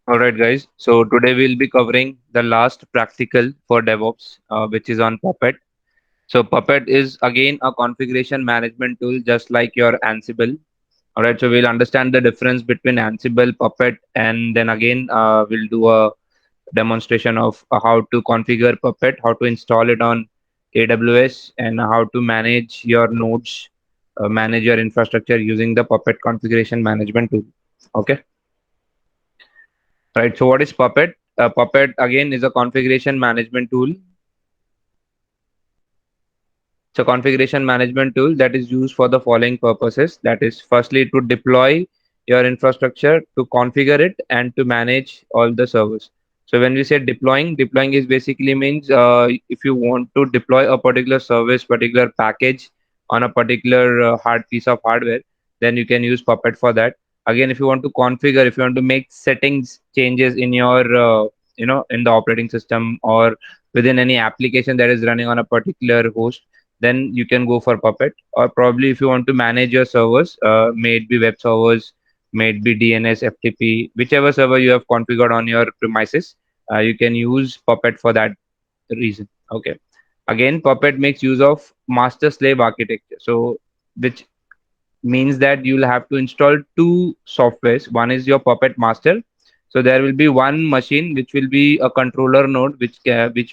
All right, guys. So today we'll be covering the last practical for DevOps, which is on Puppet. So Puppet is again a configuration management tool, just like your Ansible. All right. So we'll understand the difference between Ansible, Puppet, and then again we'll do a demonstration of how to configure Puppet, how to install it on AWS, and how to manage your nodes, manage your infrastructure using the Puppet configuration management tool. Okay. Right. So what is Puppet? Puppet again is a configuration management tool. It's a configuration management tool that is used for the following purposes. That is, firstly, to deploy your infrastructure, to configure it, and to manage all the servers. So when we say deploying is basically means if you want to deploy a particular service, particular package on a particular hard piece of hardware, then you can use Puppet for that. Again, if you want to configure, if you want to make settings changes in your in the operating system or within any application that is running on a particular host, then you can go for Puppet. Or probably if you want to manage your servers, may it be web servers, may it be DNS, FTP, whichever server you have configured on your premises, you can use Puppet for that reason. Okay. Again, Puppet makes use of master slave architecture. So, which means that you'll have to install two softwares. One is your Puppet Master. So there will be one machine which will be a controller node, which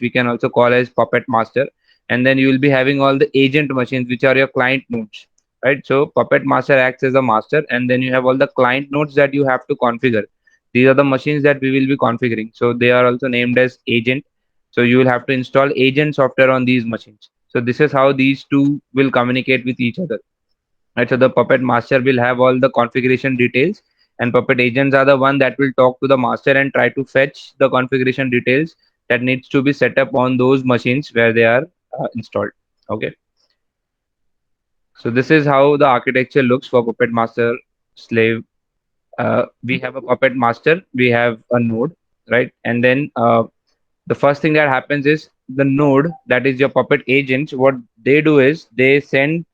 we can also call as Puppet Master, and then you will be having all the agent machines, which are your client nodes, right? So Puppet Master acts as a master, and then you have all the client nodes that you have to configure. These are the machines that we will be configuring. So they are also named as agent. So you will have to install agent software on these machines. So this is how these two will communicate with each other. Right, so the Puppet master will have all the configuration details, and Puppet agents are the one that will talk to the master and try to fetch the configuration details that needs to be set up on those machines where they are installed. Okay, so this is how the architecture looks for Puppet master slave. We have a Puppet master, we have a node, right? And then the first thing that happens is the node, that is your Puppet agents. What they do is they send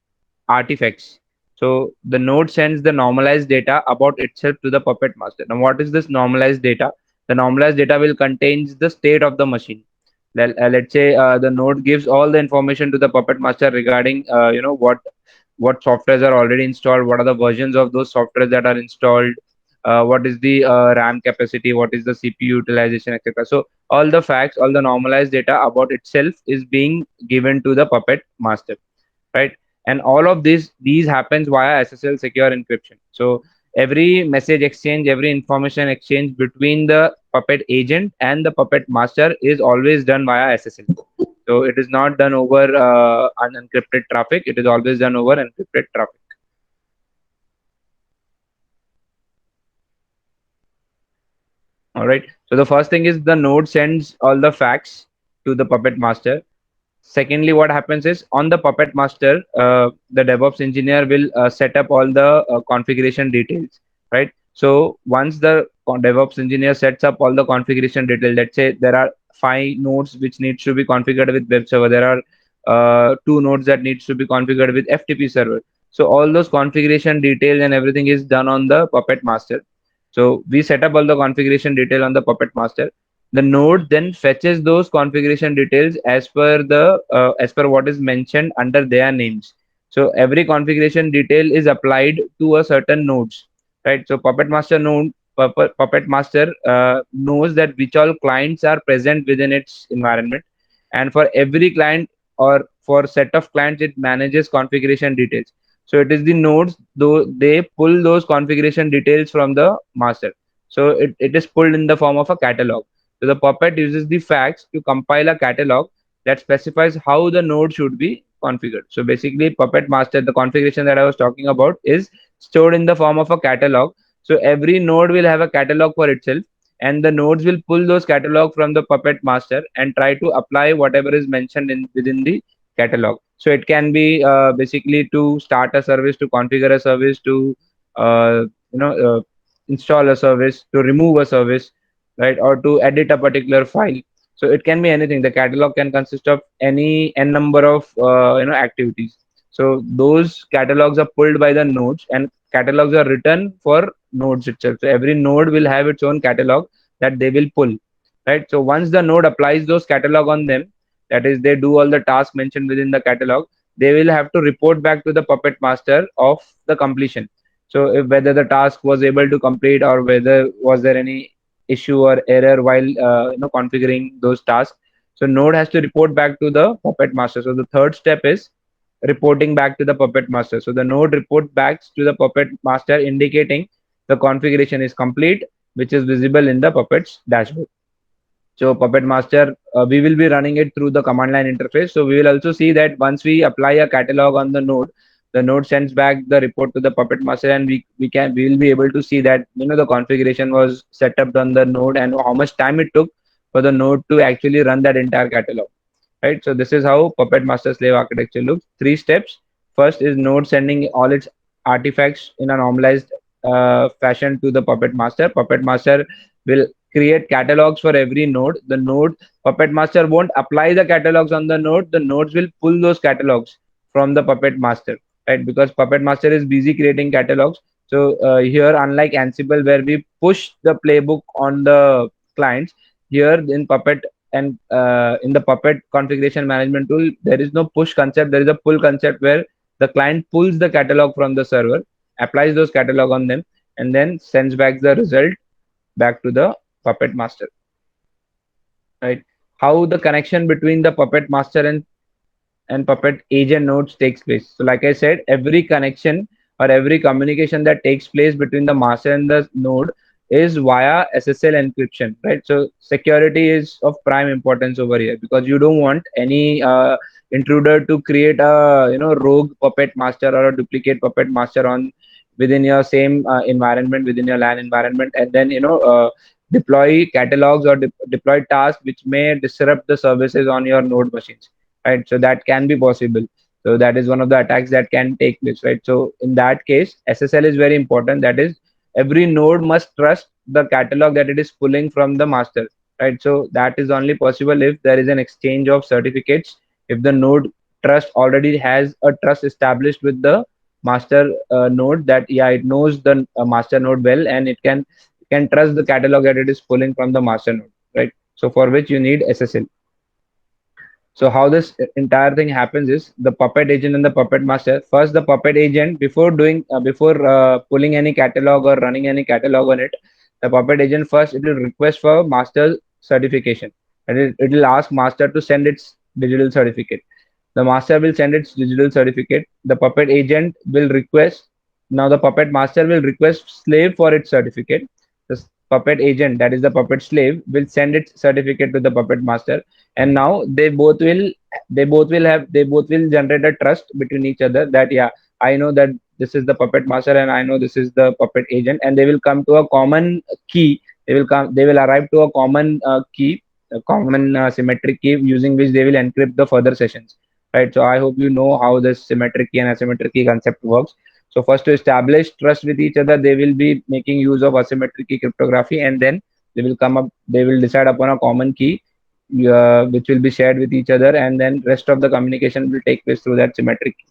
artifacts. So the node sends the normalized data about itself to the Puppet master. Now, what is this normalized data? The normalized data will contains the state of the machine. Let's say the node gives all the information to the Puppet master regarding what softwares are already installed, what are the versions of those softwares that are installed, what is the RAM capacity, what is the CPU utilization, etc. So all the facts, all the normalized data about itself is being given to the Puppet master, right? And all of these happens via SSL secure encryption. So every message exchange, every information exchange between the Puppet agent and the Puppet master is always done via SSL. So it is not done over unencrypted traffic, it is always done over encrypted traffic. All right, so the first thing is the node sends all the facts to the Puppet master. Secondly, what happens is on the Puppet master, the DevOps engineer will set up all the configuration details, right? So once the DevOps engineer sets up all the configuration details, let's say there are 5 nodes which needs to be configured with web server. There are 2 nodes that needs to be configured with FTP server. So all those configuration details and everything is done on the Puppet master. So we set up all the configuration detail on the Puppet master. The node then fetches those configuration details as per what is mentioned under their names. So every configuration detail is applied to a certain nodes, right? So Puppet Master knows that which all clients are present within its environment, and for every client or for set of clients, it manages configuration details. So it is the nodes, though they pull those configuration details from the master. So it is pulled in the form of a catalog. So the Puppet uses the facts to compile a catalog that specifies how the node should be configured. So basically, Puppet Master, the configuration that I was talking about, is stored in the form of a catalog. So every node will have a catalog for itself, and the nodes will pull those catalog from the Puppet Master and try to apply whatever is mentioned in within the catalog. So it can be basically to start a service, to configure a service, to uh, you know uh, install a service, to remove a service, right, or to edit a particular file. So it can be anything. The catalog can consist of any n number of activities. So those catalogs are pulled by the nodes, and catalogs are written for nodes itself. So every node will have its own catalog that they will pull, right? So once the node applies those catalog on them, that is, they do all the tasks mentioned within the catalog, they will have to report back to the Puppet Master of the completion. So if whether the task was able to complete, or whether was there any issue or error while configuring those tasks. So node has to report back to the Puppet Master. So the third step is reporting back to the Puppet Master. So the node report back to the Puppet Master, indicating the configuration is complete, which is visible in the Puppet's dashboard. So Puppet Master, we will be running it through the command line interface. So we will also see that once we apply a catalog on the node sends back the report to the Puppet Master, and we will be able to see that the configuration was set up on the node, and how much time it took for the node to actually run that entire catalog. Right. So this is how Puppet Master slave architecture looks. Three steps. First is node sending all its artifacts in a normalized fashion to the Puppet Master. Puppet Master will create catalogs for every node. The node Puppet Master won't apply the catalogs on the node. The nodes will pull those catalogs from the Puppet Master, right? Because Puppet Master is busy creating catalogs. So here, unlike Ansible, where we push the playbook on the clients, here in Puppet and in the Puppet configuration management tool, there is no push concept. There is a pull concept where the client pulls the catalog from the server, applies those catalog on them, and then sends back the result back to the Puppet Master. Right? How the connection between the Puppet Master and Puppet agent nodes takes place. So, like I said, every connection or every communication that takes place between the master and the node is via SSL encryption, right? So, security is of prime importance over here, because you don't want any intruder to create a rogue Puppet Master or a duplicate Puppet Master on within your same environment, within your LAN environment, and then deploy catalogs or deploy tasks which may disrupt the services on your node machines, right? So that can be possible. So that is one of the attacks that can take place, right? So in that case, SSL is very important. That is, every node must trust the catalog that it is pulling from the master, right? So that is only possible if there is an exchange of certificates. If the node trust already has a trust established with the master node, that yeah, it knows the master node well, and it can trust the catalog that it is pulling from the master node, right? So for which you need SSL. So how this entire thing happens is the Puppet agent and the Puppet Master. First, the Puppet agent, before pulling any catalog or running any catalog on it, the Puppet agent first it will request for master certification, and it will ask master to send its digital certificate. The master will send its digital certificate. The Puppet agent will request. Now the Puppet Master will request slave for its certificate. The Puppet agent, that is the Puppet slave, will send its certificate to the Puppet Master, and now they both will generate a trust between each other, that yeah, I know that this is the Puppet Master, and I know this is the Puppet agent, and they will come to a common key. They will arrive to a common key, a common symmetric key, using which they will encrypt the further sessions, right? So I hope you know how this symmetric key and asymmetric key concept works. So first, to establish trust with each other, they will be making use of asymmetric key cryptography, and then they will decide upon a common key, which will be shared with each other, and then rest of the communication will take place through that symmetric key,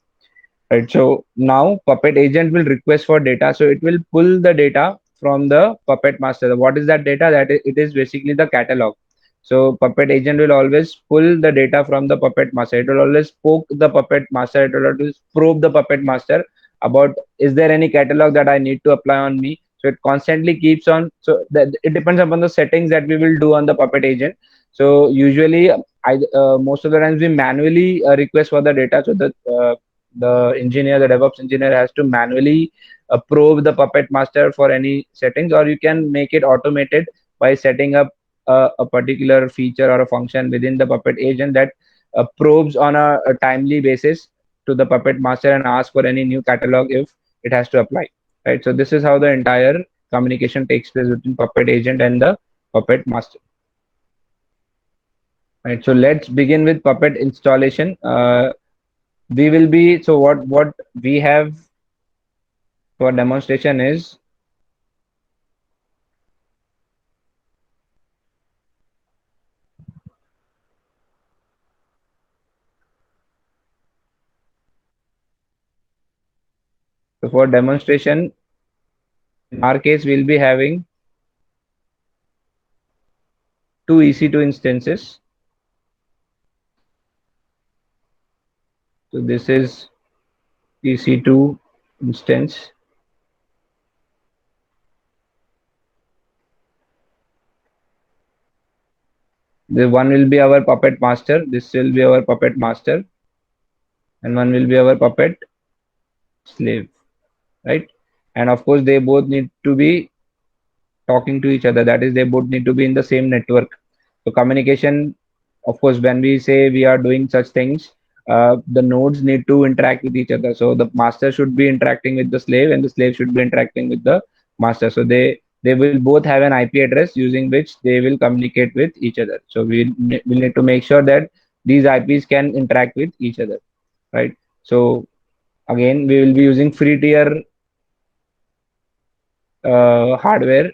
right? So now Puppet agent will request for data, so it will pull the data from the Puppet Master. What is that data? It is basically the catalog. So Puppet agent will always pull the data from the Puppet Master. It will always poke the Puppet Master. It will always probe the Puppet Master about, is there any catalog that I need to apply on me. So it constantly keeps on. So that it depends upon the settings that we will do on the Puppet agent. So usually, most of the times we manually request for the data. So the DevOps engineer, has to manually probe the Puppet Master for any settings, or you can make it automated by setting up a particular feature or a function within the Puppet agent that probes on a timely basis to the Puppet Master and asks for any new catalog if it has to apply. Right. So this is how the entire communication takes place between Puppet agent and the Puppet Master. Right. So let's begin with Puppet installation. We will be so what we have for demonstration is, so for demonstration, in our case we'll be having two EC2 instances. So this is EC2 instance. The one will be our puppet master. This will be our puppet master, and one will be our puppet slave, right? And of course, they both need to be talking to each other. That is, they both need to be in the same network. So communication, of course, when we say we are doing such things, the nodes need to interact with each other. So the master should be interacting with the slave, and the slave should be interacting with the master. So they will both have an IP address using which they will communicate with each other. So we need to make sure that these IPs can interact with each other, right? So again, we will be using free tier hardware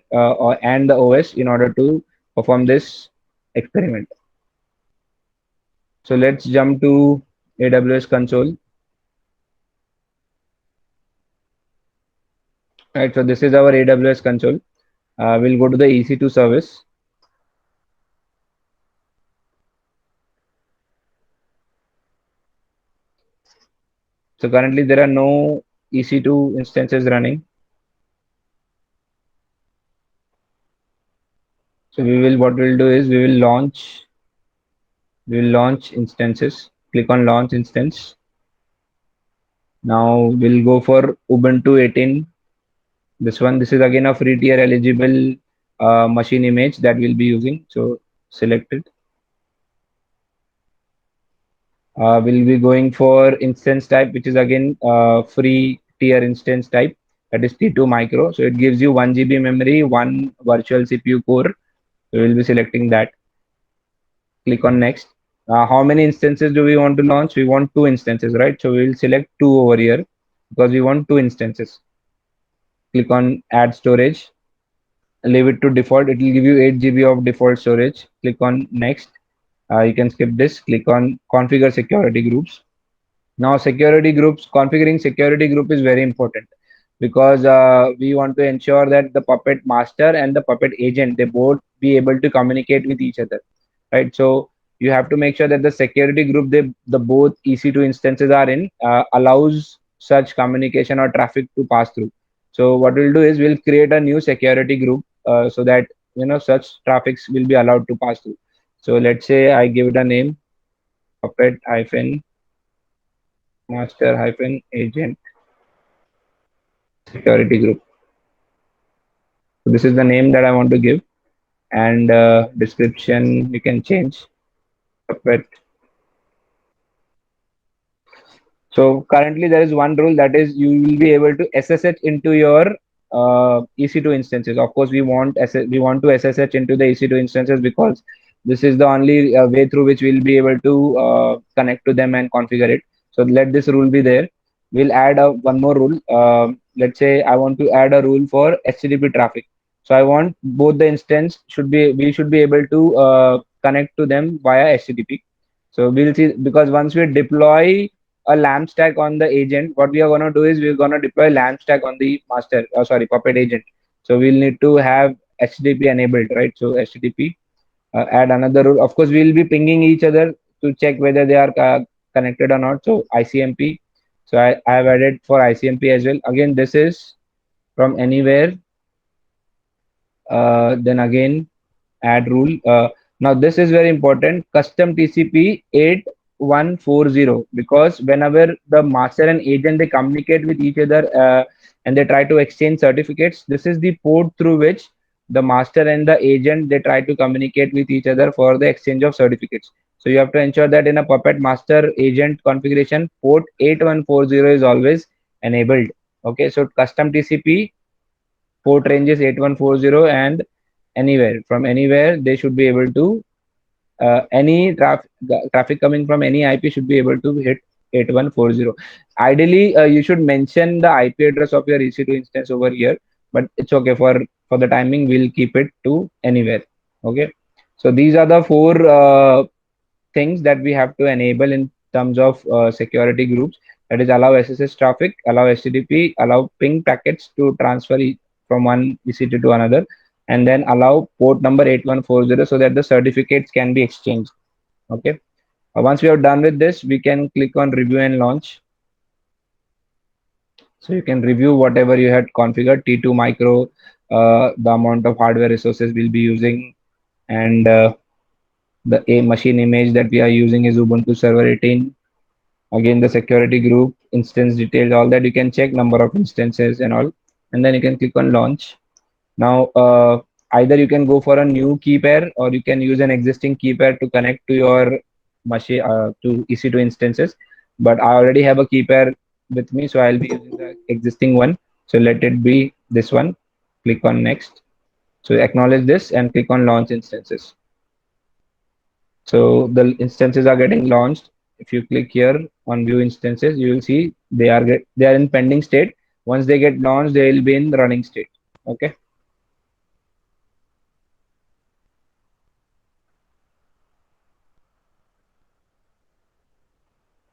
and the OS in order to perform this experiment. So let's jump to AWS console. Right, so this is our AWS console. We'll go to the EC2 service. So currently there are no EC2 instances running. So what we'll do is we will launch instances. Click on launch instance. Now we'll go for Ubuntu 18. This is again a free tier eligible machine image that we'll be using. So select it. We'll be going for instance type, which is again free tier instance type, that is T2 micro. So it gives you 1 GB memory, one virtual CPU core. So we'll be selecting that. Click on next. How many instances do we want to launch? We want two instances, right? So we'll select two over here because we want two instances. Click on add storage. Leave it to default. It will give you 8 GB of default storage. Click on next. You can skip this. Click on configure security groups. Now security groups, configuring security group is very important because we want to ensure that the puppet master and the puppet agent, they both be able to communicate with each other, right? So you have to make sure that the security group the both EC2 instances are in allows such communication or traffic to pass through. So what we'll do is we'll create a new security group so that such traffics will be allowed to pass through. So let's say I give it a name, puppet hyphen master hyphen agent security group. So this is the name that I want to give, and description you can change. Puppet. So currently there is one rule, that is you will be able to SSH into your EC2 instances. Of course, we want to SSH into the EC2 instances because this is the only way through which we'll be able to connect to them and configure it. So let this rule be there. We'll add one more rule. Let's say I want to add a rule for HTTP traffic. So I want both the instance we should be able to connect to them via HTTP. So we'll see, because once we deploy a LAMP stack on the agent, what we are going to do is we're going to deploy LAMP stack on the master, sorry, puppet agent. So we'll need to have HTTP enabled, right? So HTTP, add another rule. Of course, we'll be pinging each other to check whether they are connected or not. So ICMP. So I have added for ICMP as well. Again, this is from anywhere. Then again, add rule. Now this is very important, custom TCP 8140, because whenever the master and agent, they communicate with each other and they try to exchange certificates, this is the port through which the master and the agent, they try to communicate with each other for the exchange of certificates. So you have to ensure that in a puppet master agent configuration, port 8140 is always enabled. Okay, so custom TCP port range is 8140, and anywhere they should be able to any traffic coming from any IP should be able to hit 8140. Ideally, you should mention the IP address of your EC2 instance over here, but it's okay for the timing. We'll keep it to anywhere. Okay, so these are the four things that we have to enable in terms of security groups. That is, allow SSH traffic, allow HTTP, allow ping packets to transfer from one EC2 to another, and then allow port number 8140 so that the certificates can be exchanged. Okay. Once we are done with this, we can click on review and launch. So you can review whatever you had configured, T2 micro, the amount of hardware resources we'll be using, and the a machine image that we are using is Ubuntu Server 18. Again, the security group, instance details, all that you can check, number of instances and all, and then you can click on launch. Now, either you can go for a new key pair or you can use an existing key pair to connect to your machine to EC2 instances. But I already have a key pair with me, so I'll be using the existing one. So let it be this one. Click on next. So acknowledge this and click on launch instances. So the instances are getting launched. If you click here on view instances, you will see they are in pending state. Once they get launched, they will be in running state. Okay.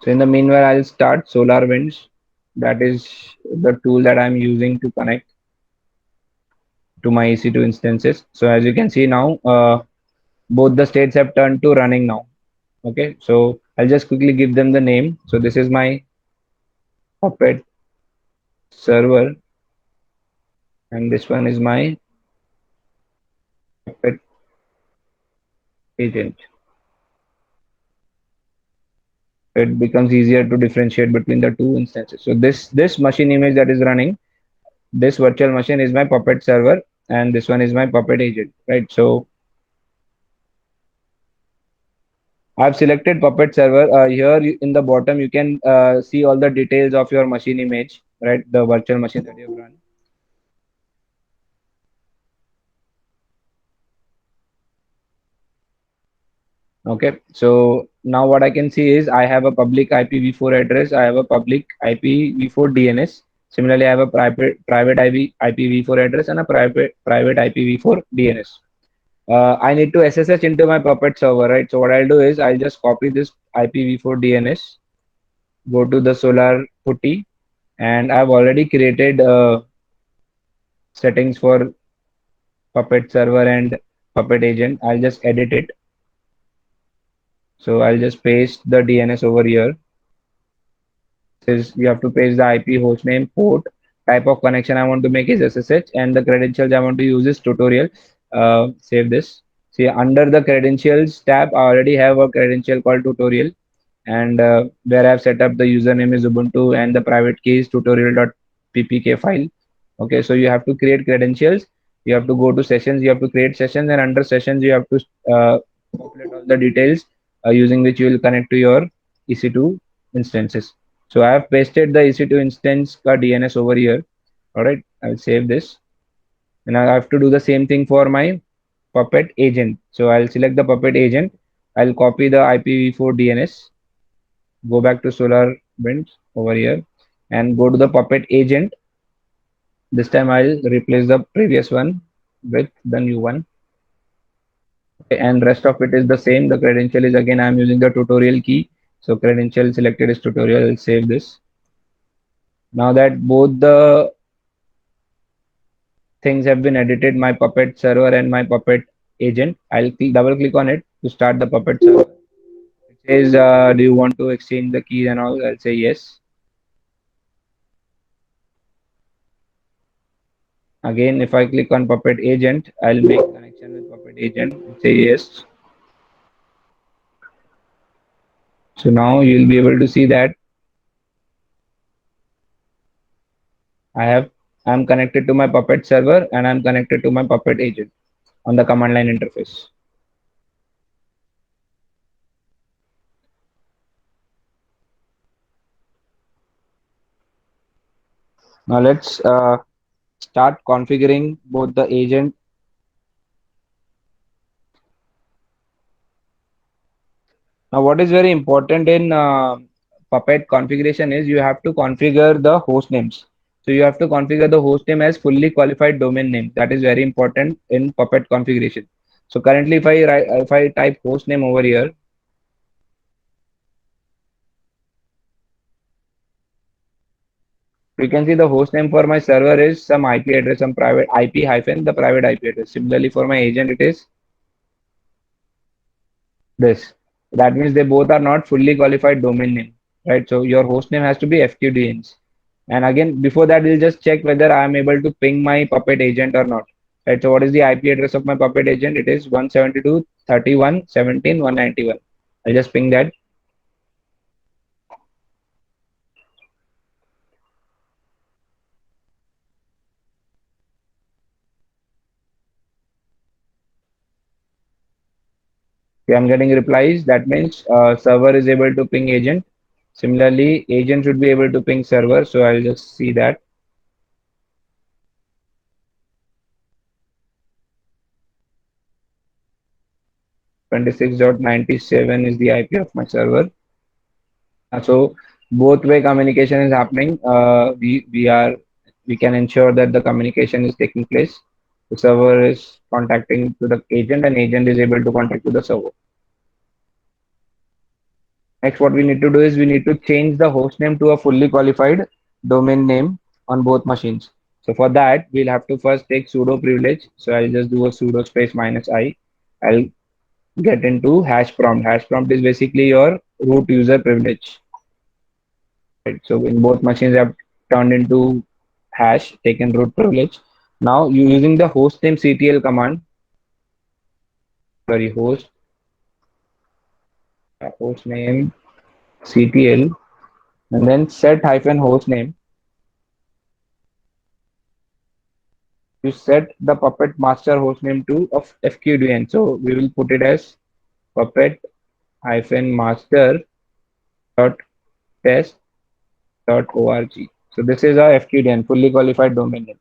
So in the meanwhile, I'll start SolarWinds. That is the tool that I'm using to connect to my EC2 instances. So as you can see now, both the states have turned to running now. Okay, so I'll just quickly give them the name. So this is my Puppet server, and this one is my Puppet agent. It becomes easier to differentiate between the two instances. So this machine image that is running, this virtual machine is my Puppet server, and this one is my Puppet agent, right? So I've selected Puppet server. Here in the bottom, you can see all the details of your machine image, right? The virtual machine that you've run. Okay, so now what I can see is I have a public IPv4 address. I have a public IPv4 DNS. Similarly, I have a private IPv4 address and a private IPv4 DNS. I need to SSH into my Puppet server, right? So what I'll do is I'll just copy this IPv4 DNS, go to the Solar Putty, and I've already created settings for Puppet server and Puppet agent. I'll just edit it. So I'll just paste the DNS over here. Is you have to paste the IP hostname, port, type of connection I want to make is SSH, and the credentials I want to use is tutorial. Save this. See, under the credentials tab, I already have a credential called tutorial, and where I've set up the username is Ubuntu and the private key is tutorial.ppk file. Okay, so you have to create credentials. You have to go to sessions. You have to create sessions, and under sessions, you have to populate all the details using which you will connect to your EC2 instances. So I have pasted the EC2 instance ka DNS over here. All right, I'll save this, and I have to do the same thing for my Puppet agent. So I'll select the Puppet agent. I'll copy the IPv4 DNS, go back to SolarWinds over here, and go to the Puppet agent. This time I'll replace the previous one with the new one. Okay, and rest of it is the same. The credential is again I'm using the tutorial key. So credential selected is tutorial. I'll save this. Now that both the things have been edited, my Puppet server and my Puppet agent, I'll double click on it to start the Puppet server. It says, do you want to exchange the keys and all? I'll say yes. Again, if I click on Puppet agent, I'll make connection with Puppet agent. Say yes. So now you'll be able to see that I'm connected to my Puppet server and I'm connected to my Puppet agent on the command line interface. Now let's start configuring both the agent. Now what is very important in Puppet configuration is you have to configure the host names. So you have to configure the host name as fully qualified domain name. That is very important in Puppet configuration. So currently if I type host name over here, You can see the host name for my server is some IP address, some private IP hyphen the private IP address. Similarly, for my agent, it is this. That means they both are not fully qualified domain name, right? So your host name has to be FQDNs. And again, before that, we'll just check whether I am able to ping my Puppet agent or not. Right. So what is the IP address of my Puppet agent? It is 172.31.17.191. I'll just ping that. Okay, I'm getting replies. That means server is able to ping agent. Similarly, agent should be able to ping server. So I'll just see that. 26.97 is the IP of my server. So both way communication is happening. We can ensure that the communication is taking place. The server is contacting to the agent and agent is able to contact to the server. Next, what we need to do is we need to change the host name to a fully qualified domain name on both machines. So for that, we'll have to first take sudo privilege. So I'll just do a sudo space -i. I'll get into hash prompt. Hash prompt is basically your root user privilege. Right. So in both machines, I've turned into hash, taken root privilege. Now you using the hostname CTL command, sorry, hostname CTL, and then set hyphen hostname. You set the Puppet master hostname to of FQDN. So we will put it as Puppet hyphen master dot test dot org. So this is our FQDN, fully qualified domain name.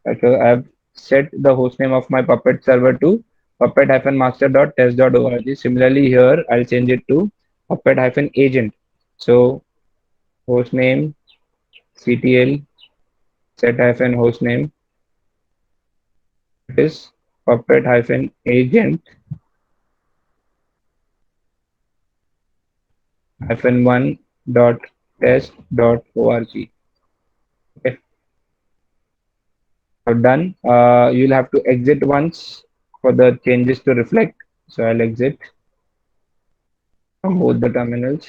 Right, so I have set the hostname of my Puppet server to puppet-master.test.org. Similarly, here I'll change it to puppet-agent. So hostname CTL set-hostname is puppet-agent -1 dot test dot org. Okay, so done. You'll have to exit once for the changes to reflect. So I'll exit from both the terminals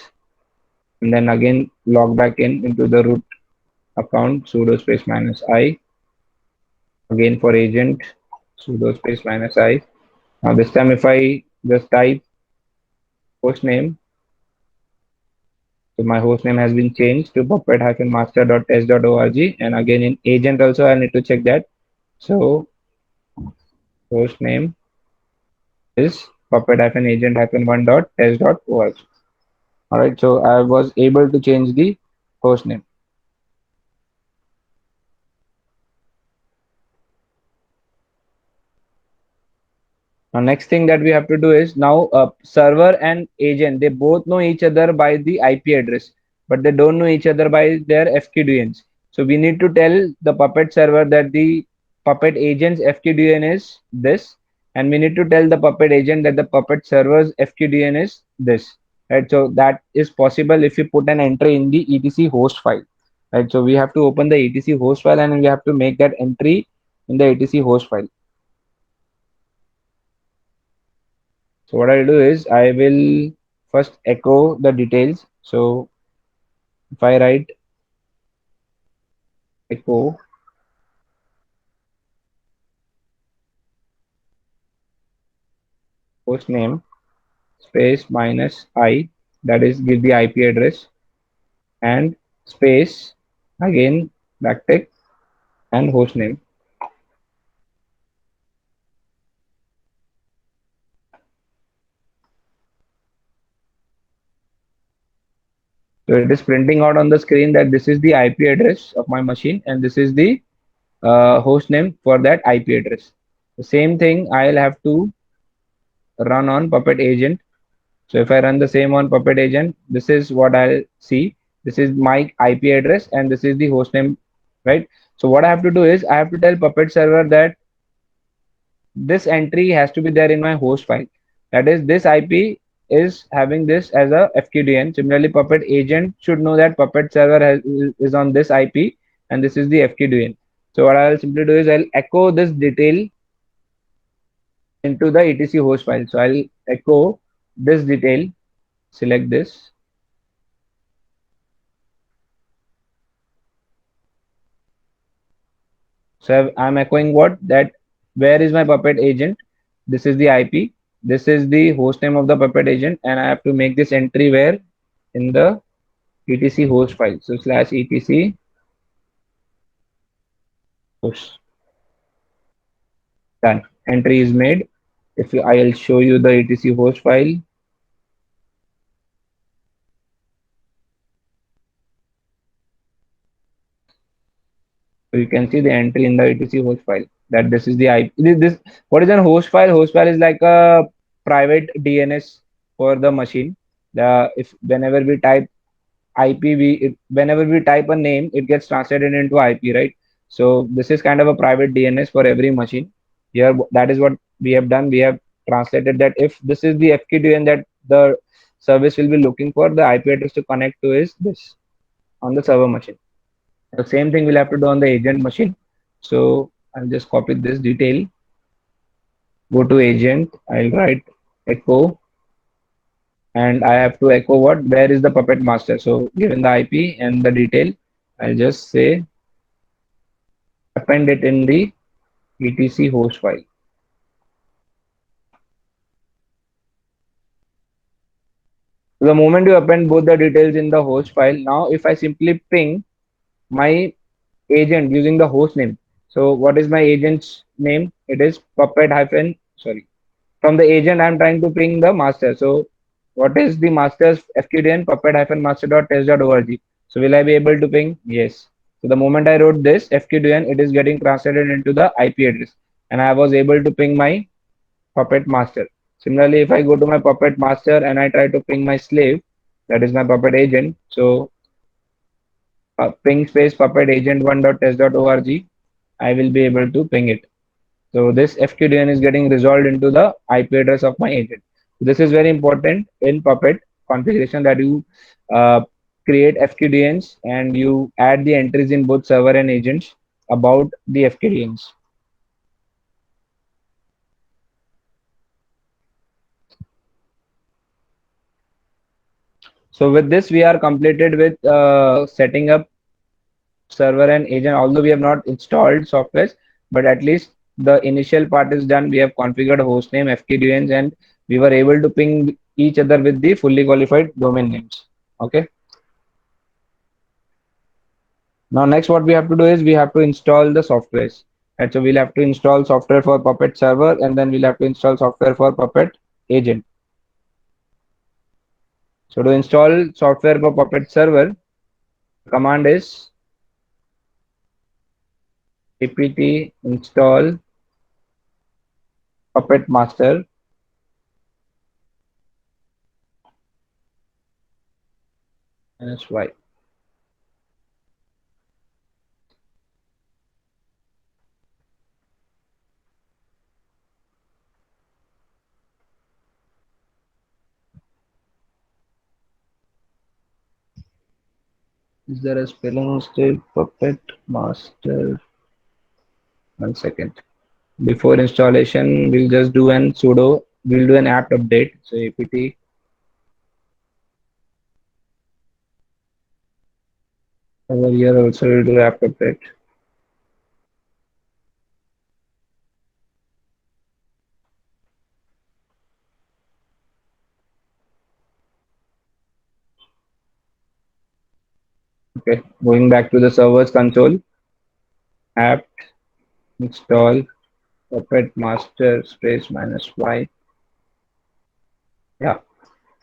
and then again log back in into the root account sudo space -i. Again for agent sudo space -i. Now this time if I just type host name, so my host name has been changed to puppet-master.test.org, and again in agent also I need to check that. So host name is puppet-agent-1.test.org. All right, so I was able to change the host name. Now next thing that we have to do is now server and agent, they both know each other by the IP address, but they don't know each other by their FQDNs. So we need to tell the Puppet server that the Puppet agent's FQDN is this, and we need to tell the Puppet agent that the Puppet server's FQDN is this. Right. So that is possible if you put an entry in the etc host file. Right. So we have to open the etc host file and we have to make that entry in the etc host file. So what I'll do is I will first echo the details. So if I write echo host name space -i, that is give the IP address, and space again backtick and host name. So it is printing out on the screen that this is the IP address of my machine and this is the host name for that IP address. The same thing I'll have to run on Puppet agent. So if I run the same on Puppet agent, this is what I'll see. This is my IP address and this is the host name, right? So what I have to do is I have to tell Puppet server that this entry has to be there in my host file. That is, this IP is having this as a FQDN. Similarly, Puppet agent should know that Puppet server is on this IP and this is the FQDN. So what I'll simply do is I'll echo this detail into the etc host file. So I'll echo this detail, select this. So I'm echoing what? That where is my Puppet agent? This is the IP. This is the host name of the Puppet agent, and I have to make this entry where in the etc host file. So slash etc host. Done. Entry is made. If you, I'll show you the etc host file. So you can see the entry in the etc host file that this is the IP. This what is a host file? Host file is like a private DNS for the machine. The if whenever we type IP, whenever we type a name, it gets translated into IP, right? So this is kind of a private DNS for every machine. Here, that is what we have done. We have translated that if this is the FQDN that the service will be looking for, the IP address to connect to is this on the server machine. The same thing we'll have to do on the agent machine. So I'll just copy this detail, go to agent, I'll write echo, and I have to echo what? Where is the Puppet master? So given the IP and the detail, I'll just say append it in the etc host file. So the moment you append both the details in the host file, now if I simply ping my agent using the host name. So what is my agent's name? It is puppet hyphen, sorry. From the agent, I'm trying to ping the master. So what is the master's FQDN puppet hyphen master.test.org. So will I be able to ping? Yes. So the moment I wrote this FQDN, it is getting translated into the IP address, and I was able to ping my Puppet master. Similarly, if I go to my Puppet master and I try to ping my slave, that is my Puppet agent. So ping space Puppet agent1.test.org, I will be able to ping it. So this FQDN is getting resolved into the IP address of my agent. This is very important in Puppet configuration that you uh, create FQDNs and you add the entries in both server and agents about the FQDNs. So with this, we are completed with setting up server and agent. Although we have not installed software, but at least the initial part is done. We have configured hostname, FQDNs, and we were able to ping each other with the fully qualified domain names. Okay. Now next, what we have to do is we have to install the softwares. And so we'll have to install software for Puppet server, and then we'll have to install software for Puppet agent. So to install software for Puppet server, the command is apt install Puppet master -y. Is there a spelling mistake? Puppet master. 1 second. Before installation, we'll just do an sudo. We'll do an apt update. So apt over here also we'll do apt update. Okay, going back to the server's console. Apt install puppet master space -y. Yeah.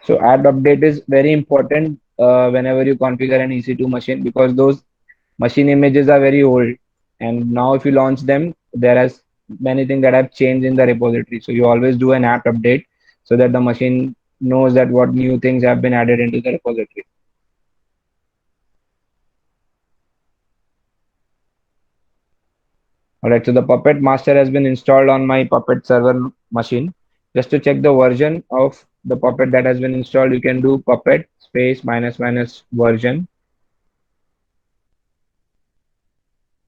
So apt update is very important whenever you configure an EC2 machine because those machine images are very old, and now if you launch them, there is many things that have changed in the repository. So you always do an apt update so that the machine knows that what new things have been added into the repository. Alright, so the Puppet master has been installed on my Puppet server machine. Just to check the version of the Puppet that has been installed, you can do Puppet space -- version.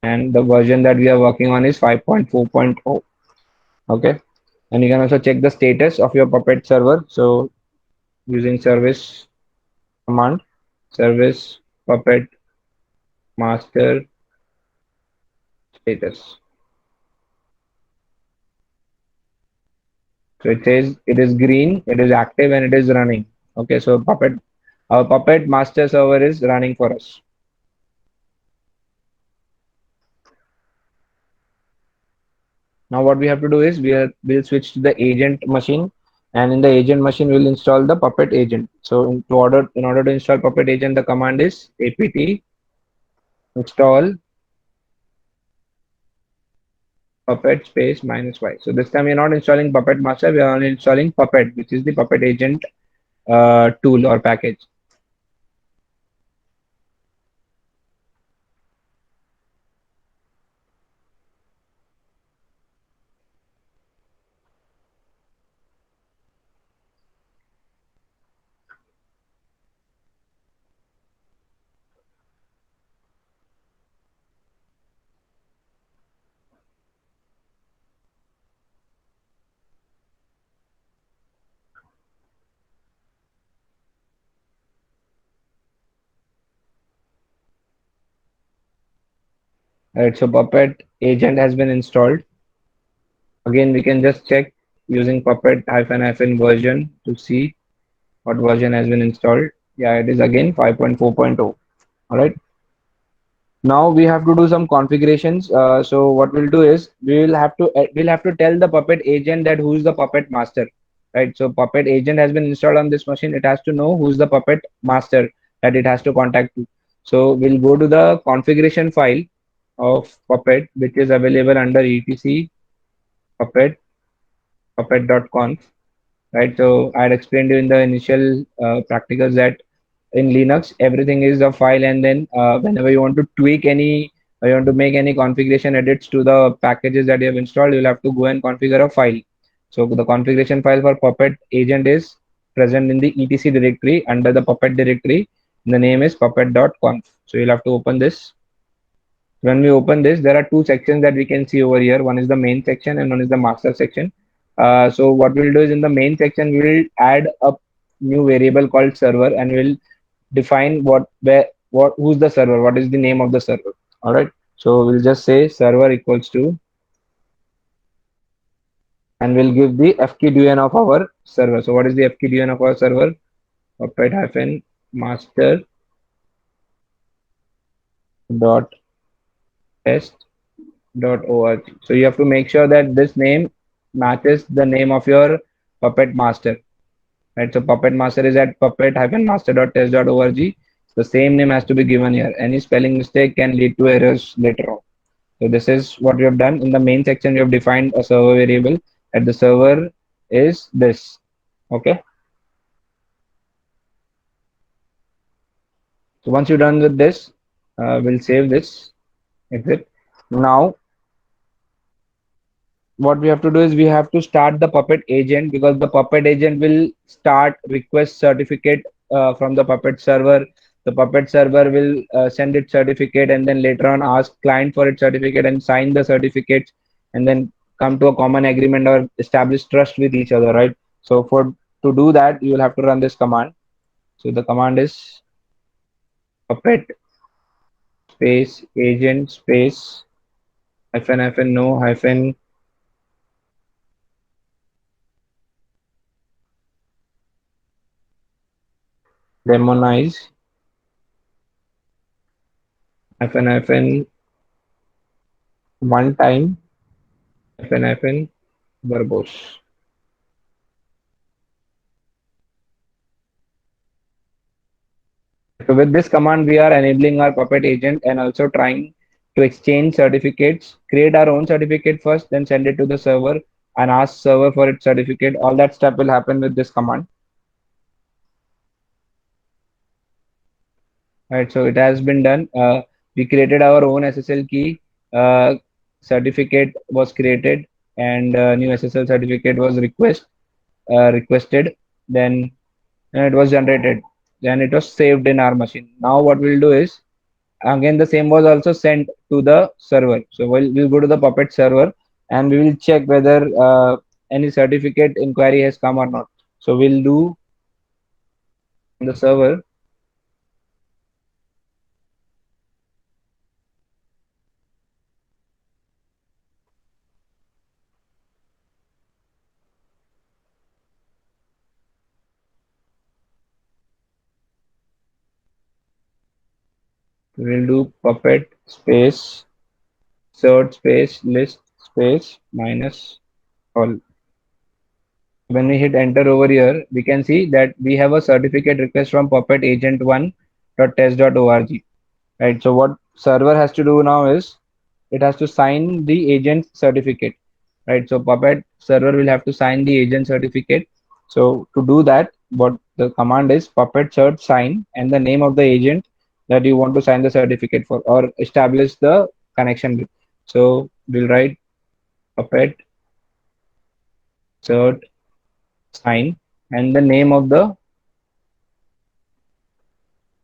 and the version that we are working on is 5.4.0. Okay, and you can also check the status of your Puppet server. So using service command, service Puppet master status. So it says it is green, it is active, and it is running. Okay, so our Puppet master server is running for us. Now what we have to do is we'll switch to the agent machine, and in the agent machine we'll install the Puppet agent. So in order to install Puppet agent, the command is apt install Puppet space -y. So this time we're not installing Puppet master, we are only installing Puppet, which is the Puppet agent tool or package. Alright, so Puppet agent has been installed. Again, we can just check using Puppet hyphen version to see what version has been installed. Yeah, it is again 5.4.0. All right. Now we have to do some configurations. So what we'll do is we'll have to tell the Puppet agent that who's the Puppet master, right? So Puppet agent has been installed on this machine. It has to know who's the Puppet master that it has to contact to. So we'll go to the configuration file of Puppet, which is available under etc puppet puppet.conf, right? So I had explained you in the initial practicals that in Linux, everything is a file, and then whenever you want to tweak any, or you want to make any configuration edits to the packages that you have installed, you'll have to go and configure a file. So the configuration file for Puppet agent is present in the etc directory under the Puppet directory. The name is puppet.conf. So you'll have to open this. When we open this, there are two sections that we can see over here. One is the main section and one is the master section. So what we'll do is in the main section, we'll add a new variable called server, and we'll define who's the server, what is the name of the server. All right. So we'll just say server equals to, and we'll give the fkdun of our server. So what is the fkdun of our server? Puppet hyphen master dot test dot org. So you have to make sure that this name matches the name of your Puppet master, right? So Puppet master is at puppet-master.test.org. The same name has to be given here. Any spelling mistake can lead to errors later on. So this is what we have done. In the main section, we have defined a server variable, and the server is this. Okay. So once you're done with this, we'll save this, exit. Now what we have to do is we have to start the Puppet agent, because the Puppet agent will start request certificate from the Puppet server. The Puppet server will send its certificate, and then later on ask client for its certificate and sign the certificates, and then come to a common agreement or establish trust with each other, right? So to do that, you will have to run this command. So the command is Puppet space agent space hyphen no hyphen demonize hyphen one time hyphen verbose. So with this command, we are enabling our Puppet agent and also trying to exchange certificates, create our own certificate first, then send it to the server and ask server for its certificate. All that stuff will happen with this command. Right, so it has been done. We created our own SSL key. Certificate was created, and new SSL certificate was requested. Then it was generated. Then it was saved in our machine. Now what we'll do is again the same was also sent to the server. So we'll go to the Puppet server and we will check whether any certificate inquiry has come or not. So we'll do on the server, we'll do Puppet space search space list space minus all. When we hit enter over here, we can see that we have a certificate request from Puppet agent1.test.org. Right. So what server has to do now is it has to sign the agent certificate. Right. So Puppet server will have to sign the agent certificate. So to do that, what the command is Puppet search sign and the name of the agent that you want to sign the certificate for or establish the connection with. So we'll write Puppet search sign and the name of the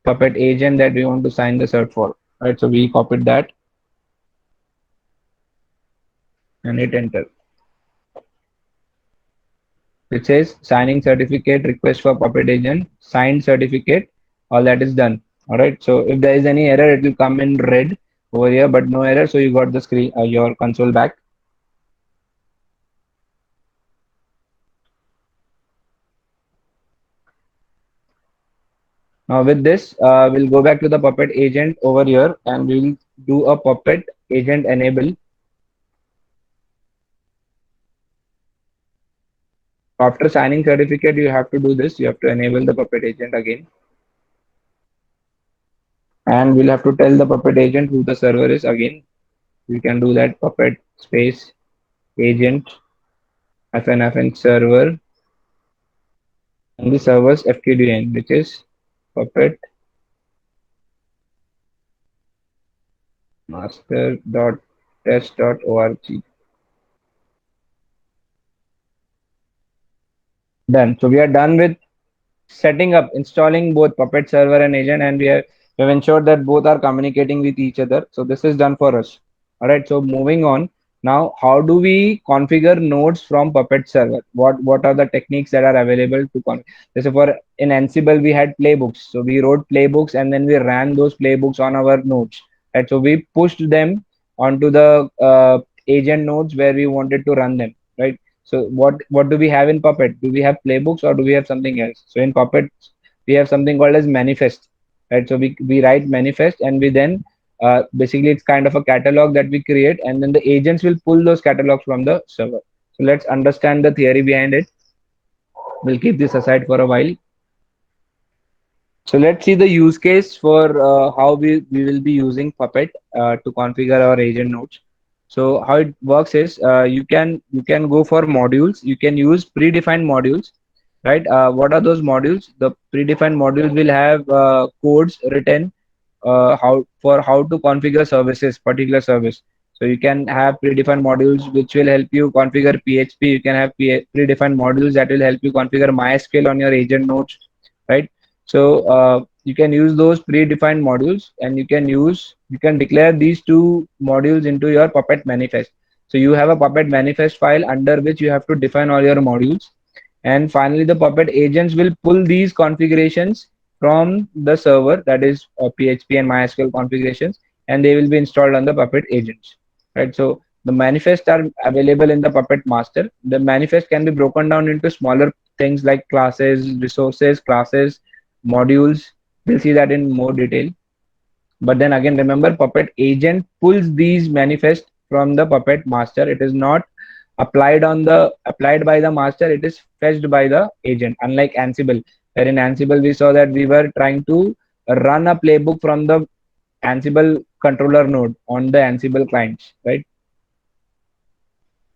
Puppet agent that we want to sign the cert for. Right. So we copied that and hit enter. It says signing certificate request for Puppet agent signed certificate. All that is done. All right. So if there is any error, it will come in red over here, but no error. So you got the screen, your console back. Now with this, we'll go back to the Puppet agent over here and we'll do a Puppet agent enable. After signing certificate, you have to do this. You have to enable the Puppet agent again. And we'll have to tell the Puppet agent who the server is again. We can do that Puppet space agent FN server and the server's FQDN, which is Puppet master.test.org. Done. So we are done with setting up, installing both Puppet server and agent, and we have ensured that both are communicating with each other. So this is done for us. All right. So moving on. Now, how do we configure nodes from Puppet server? What are the techniques that are available to configure? So for in Ansible, we had playbooks. So we wrote playbooks and then we ran those playbooks on our nodes. Right. So we pushed them onto the agent nodes where we wanted to run them. Right. So what do we have in Puppet? Do we have playbooks or do we have something else? So in Puppet, we have something called as manifest, right? So we write manifest and we then basically it's kind of a catalog that we create and then the agents will pull those catalogs from the server. So let's understand the theory behind it. We'll keep this aside for a while. So let's see the use case for how we will be using Puppet to configure our agent nodes. So how it works is you can go for modules. You can use predefined modules, right? What are those modules? The predefined modules will have codes written how to configure services, particular service. So you can have predefined modules which will help you configure PHP. You can have predefined modules that will help you configure MySQL on your agent nodes, right? So you can use those predefined modules and you can declare these two modules into your Puppet manifest. So you have a Puppet manifest file under which you have to define all your modules. And finally, the Puppet agents will pull these configurations from the server, that is PHP and MySQL configurations, and they will be installed on the Puppet agents, right? So the manifests are available in the Puppet master. The manifest can be broken down into smaller things like classes, resources, classes, modules. We'll see that in more detail. But then again, remember, Puppet agent pulls these manifests from the Puppet master. It is not applied by the master. It is fetched by the agent. Unlike Ansible, where in Ansible we saw that we were trying to run a playbook from the Ansible controller node on the Ansible clients, right?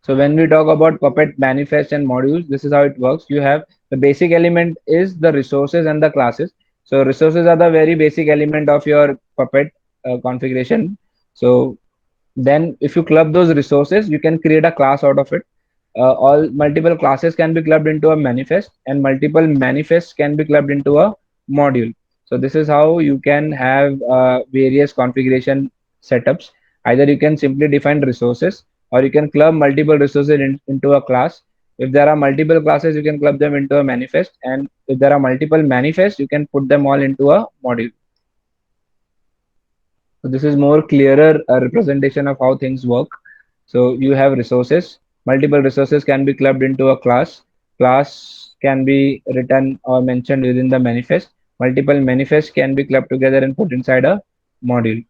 So when we talk about Puppet manifest and modules, this is how it works. You have the basic element is the resources and the classes. So resources are the very basic element of your Puppet configuration. So then if you club those resources, you can create a class out of it. All multiple classes can be clubbed into a manifest and multiple manifests can be clubbed into a module. So this is how you can have various configuration setups. Either you can simply define resources, or you can club multiple resources into a class. If there are multiple classes, you can club them into a manifest, and if there are multiple manifests, you can put them all into a module. So this is more clearer representation of how things work. So you have resources. Multiple resources can be clubbed into a class. Class can be written or mentioned within the manifest. Multiple manifests can be clubbed together and put inside a module.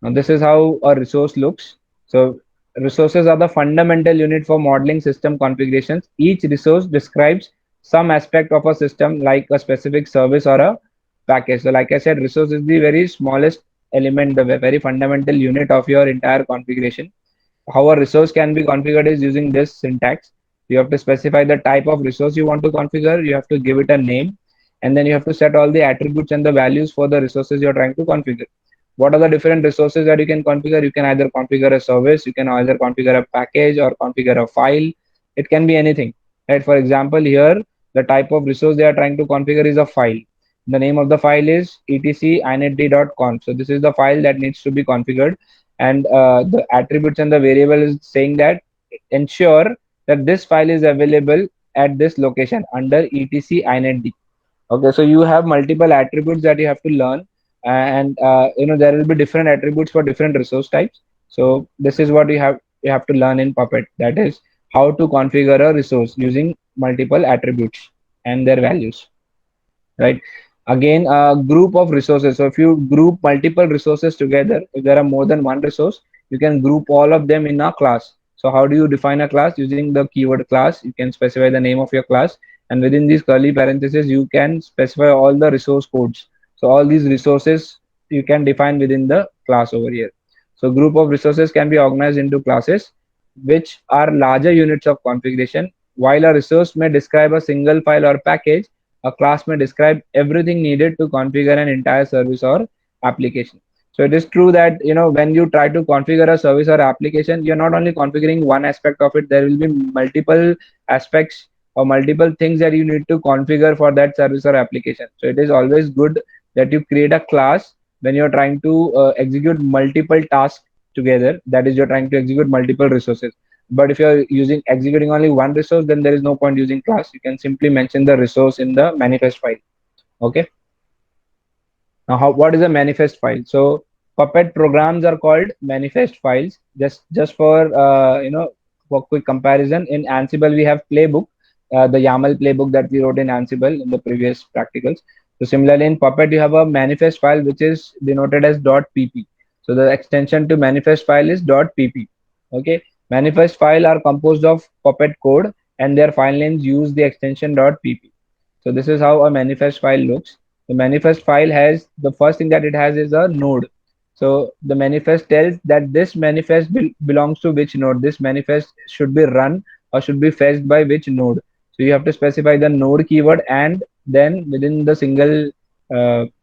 Now this is how a resource looks. So resources are the fundamental unit for modeling system configurations. Each resource describes some aspect of a system like a specific service or a package. So like I said, resource is the very smallest element, the very fundamental unit of your entire configuration. How a resource can be configured is using this syntax. You have to specify the type of resource you want to configure. You have to give it a name, and then you have to set all the attributes and the values for the resources you're trying to configure. What are the different resources that you can configure? You can either configure a service, you can either configure a package or configure a file. It can be anything, right? For example, here the type of resource they are trying to configure is a file. The name of the file is etc.inetd.conf. So this is the file that needs to be configured, and the attributes and the variable is saying that ensure that this file is available at this location under etc inetd. Okay, so you have multiple attributes that you have to learn, and there will be different attributes for different resource types. So this is what you have to learn in Puppet. That is how to configure a resource using multiple attributes and their values, right? Again, a group of resources. So if you group multiple resources together, if there are more than one resource, you can group all of them in a class. So how do you define a class? Using the keyword class, you can specify the name of your class, and within these curly parentheses you can specify all the resource codes. So all these resources you can define within the class over here. So group of resources can be organized into classes, which are larger units of configuration. While a resource may describe a single file or package, a class may describe everything needed to configure an entire service or application. So it is true that when you try to configure a service or application, you're not only configuring one aspect of it. There will be multiple aspects or multiple things that you need to configure for that service or application. So it is always good that you create a class when you're trying to execute multiple tasks together. That is, you're trying to execute multiple resources. But if you're using executing only one resource, then there is no point using class. You can simply mention the resource in the manifest file. Okay. Now, what is a manifest file? So Puppet programs are called manifest files. Just for for quick comparison, in Ansible we have playbook, the YAML playbook that we wrote in Ansible in the previous practicals. So similarly in Puppet you have a manifest file which is denoted as .pp. So the extension to manifest file is .pp. Okay, manifest file are composed of Puppet code, and their file names use the extension .pp. So this is how a manifest file looks. The manifest file has, the first thing that it has is a node. So the manifest tells that this manifest belongs to which node. This manifest should be run or should be fetched by which node. So you have to specify the node keyword, and then within the single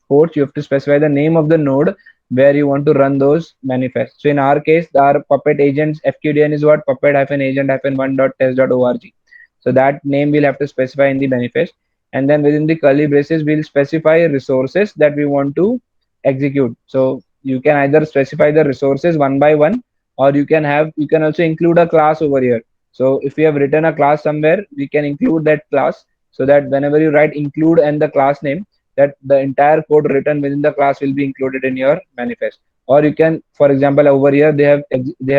quotes you have to specify the name of the node where you want to run those manifests. So in our case, our Puppet agents FQDN is what? Puppet-agent-1.test.org. So that name we'll have to specify in the manifest, and then within the curly braces we'll specify resources that we want to execute. So you can either specify the resources one by one, or you can also include a class over here. So if we have written a class somewhere, we can include that class, so that whenever you write include and the class name, that the entire code written within the class will be included in your manifest. Or you can, for example, over here they have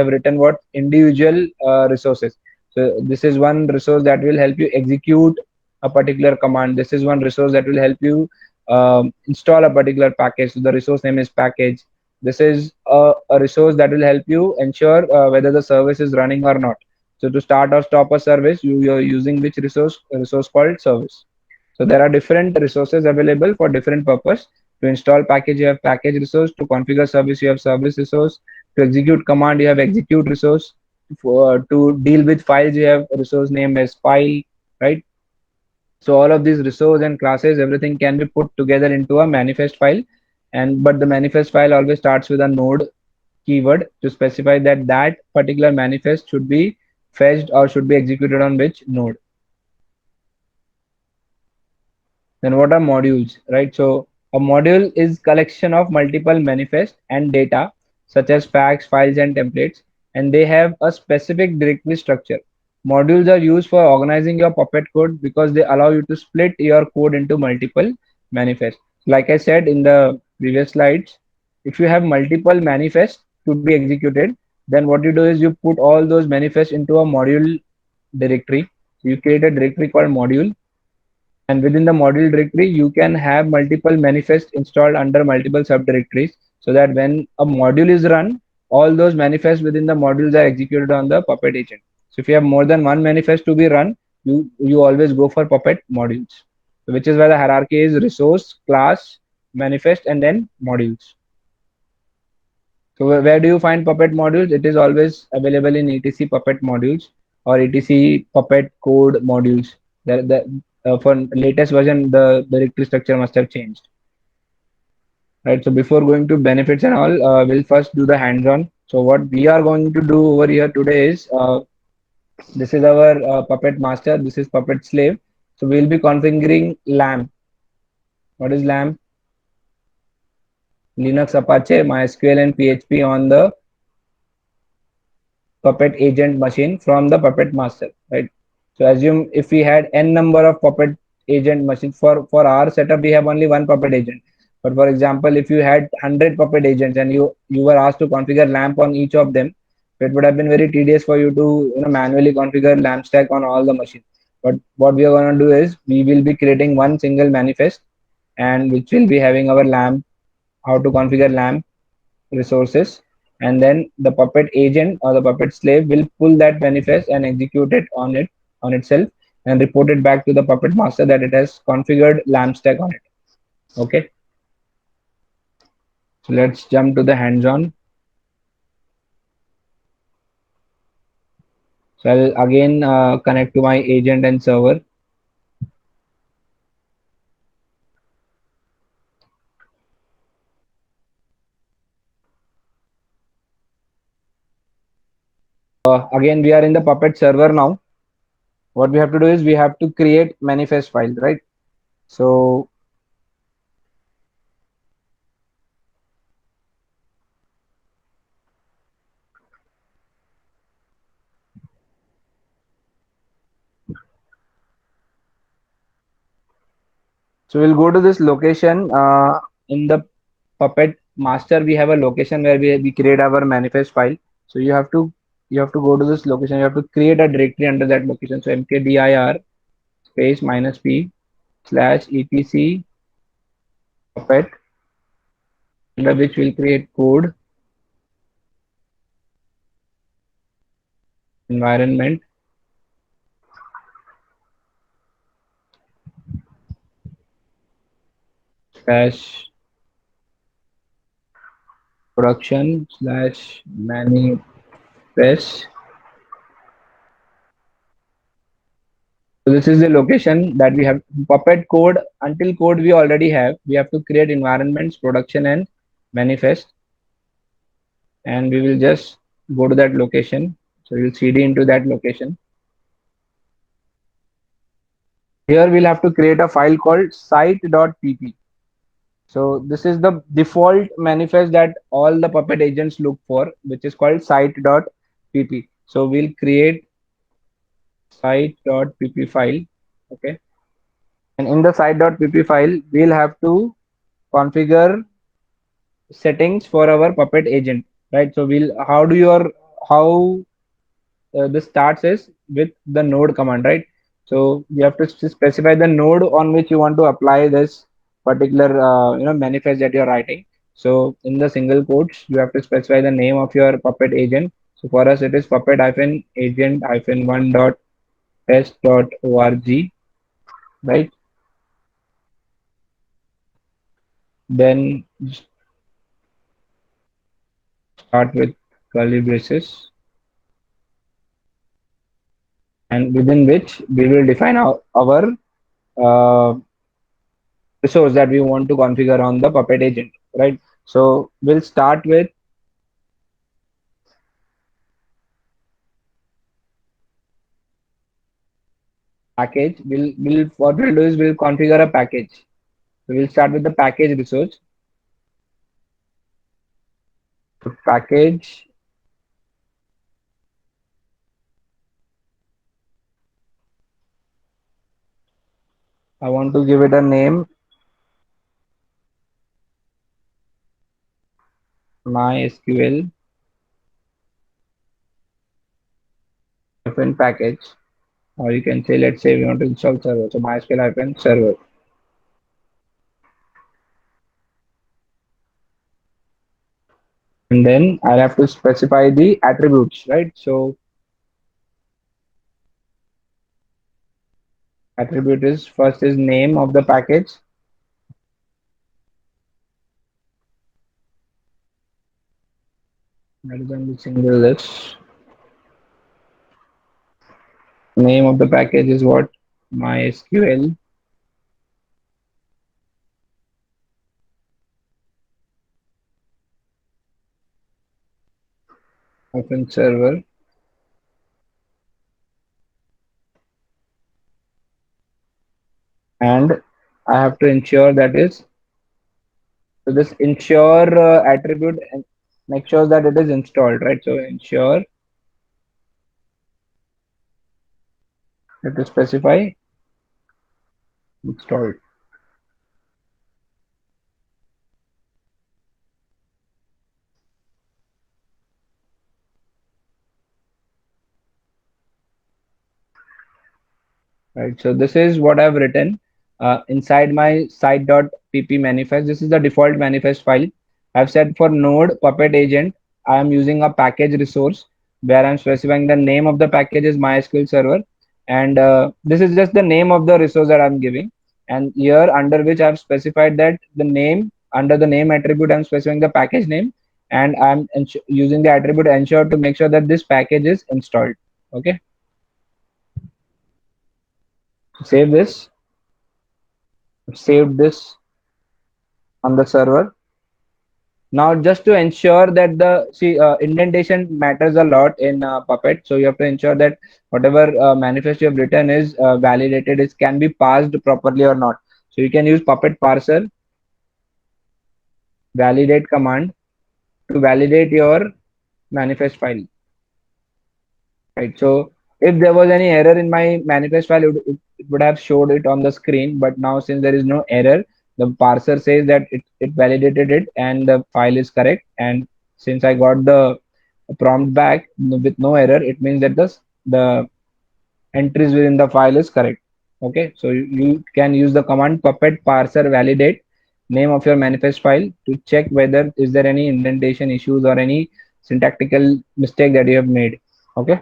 written what? Individual resources. So this is one resource that will help you execute a particular command. This is one resource that will help you install a particular package. So the resource name is package. This is a resource that will help you ensure whether the service is running or not. So to start or stop a service, you're using which resource? A resource called service. So there are different resources available for different purpose. To install package, you have package resource. To configure service, you have service resource. To execute command, you have execute resource. To deal with files, you have resource name as file, right? So all of these resource and classes, everything can be put together into a manifest file. And but the manifest file always starts with a node keyword to specify that that particular manifest should be fetched or should be executed on which node. Then what are modules, right? So a module is collection of multiple manifest and data such as facts, files, and templates, and they have a specific directory structure. Modules are used for organizing your Puppet code because they allow you to split your code into multiple manifests. Like I said in the previous slides, if you have multiple manifests to be executed, then what you do is you put all those manifests into a module directory. You create a directory called module, and within the module directory you can have multiple manifests installed under multiple subdirectories, so that when a module is run, all those manifests within the modules are executed on the Puppet agent. So if you have more than one manifest to be run, you always go for Puppet modules. So which is why the hierarchy is resource, class, manifest, and then modules. So where do you find Puppet modules? It is always available in etc Puppet modules or etc Puppet code modules. For latest version, the directory structure must have changed, right? So before going to benefits and all, we'll first do the hands-on. So what we are going to do over here today is, this is our Puppet master. This is Puppet slave. So we'll be configuring LAMP. What is LAMP? Linux, Apache, MySQL, and PHP on the Puppet agent machine from the Puppet master, right? So assume if we had n number of Puppet agent machines, for our setup we have only one Puppet agent. But for example, if you had 100 Puppet agents and you were asked to configure LAMP on each of them, it would have been very tedious for you to manually configure LAMP stack on all the machines. But what we are going to do is we will be creating one single manifest, and which will be having our LAMP, how to configure LAMP resources, and then the Puppet agent or the Puppet slave will pull that manifest and execute it on itself, and report it back to the Puppet master that it has configured LAMP stack on it. Okay, so let's jump to the hands-on. So I'll again connect to my agent and server. Again, we are in the Puppet server now. What we have to do is we have to create manifest file, right? So we'll go to this location in the Puppet master. We have a location where we create our manifest file. So you have to go to this location. You have to create a directory under that location. So mkdir space -p slash etc Puppet, under which we'll create code environment slash production slash manifest. So this is the location that we have. Puppet code, until code we already have. We have to create environments, production, and manifest, and we will just go to that location. So we'll cd into that location. Here we'll have to create a file called site.pp. So this is the default manifest that all the Puppet agents look for, which is called site.pp. So we'll create site.pp file. Okay. And in the site.pp file, we'll have to configure settings for our Puppet agent, right? So how this starts is with the node command, right? So you have to specify the node on which you want to apply this particular manifest that you're writing. So in the single quotes, you have to specify the name of your Puppet agent. So for us, it is puppet agent one dot test.org, right? Then start with curly braces, and within which we will define our uh, resource that we want to configure on the Puppet agent, right? So we'll start with package. We'll what we'll do is we'll configure a package. So we'll start with the package resource. So package, I want to give it a name, MySQL hyphen package, or you can say, let's say we want to install server. So MySQL hyphen server. And then I'll have to specify the attributes, right? So attribute is first is name of the package. That is on the single list. Name of the package is what? MySQL hyphen server. And I have to ensure that is, so this ensure attribute make sure that it is installed, right? So ensure that to specify installed. Right, so this is what I've written inside my site.pp manifest. This is the default manifest file. I've said for node puppet agent, I am using a package resource where I'm specifying the name of the package is MySQL server. And this is just the name of the resource that I'm giving. And here under which I've specified that the name, under the name attribute, I'm specifying the package name. And I'm using the attribute ensure to make sure that this package is installed. Okay, save this, save this on the server. Now, just to ensure that the indentation matters a lot in Puppet, so you have to ensure that whatever manifest you have written is validated, is can be parsed properly or not. So you can use Puppet parser validate command to validate your manifest file. Right. So if there was any error in my manifest file, it would have showed it on the screen. But now since there is no error, the parser says that it validated it and the file is correct. And since I got the prompt back with no error, it means that the entries within the file is correct. Okay. So you can use the command puppet parser validate name of your manifest file to check whether is there any indentation issues or any syntactical mistake that you have made. Okay.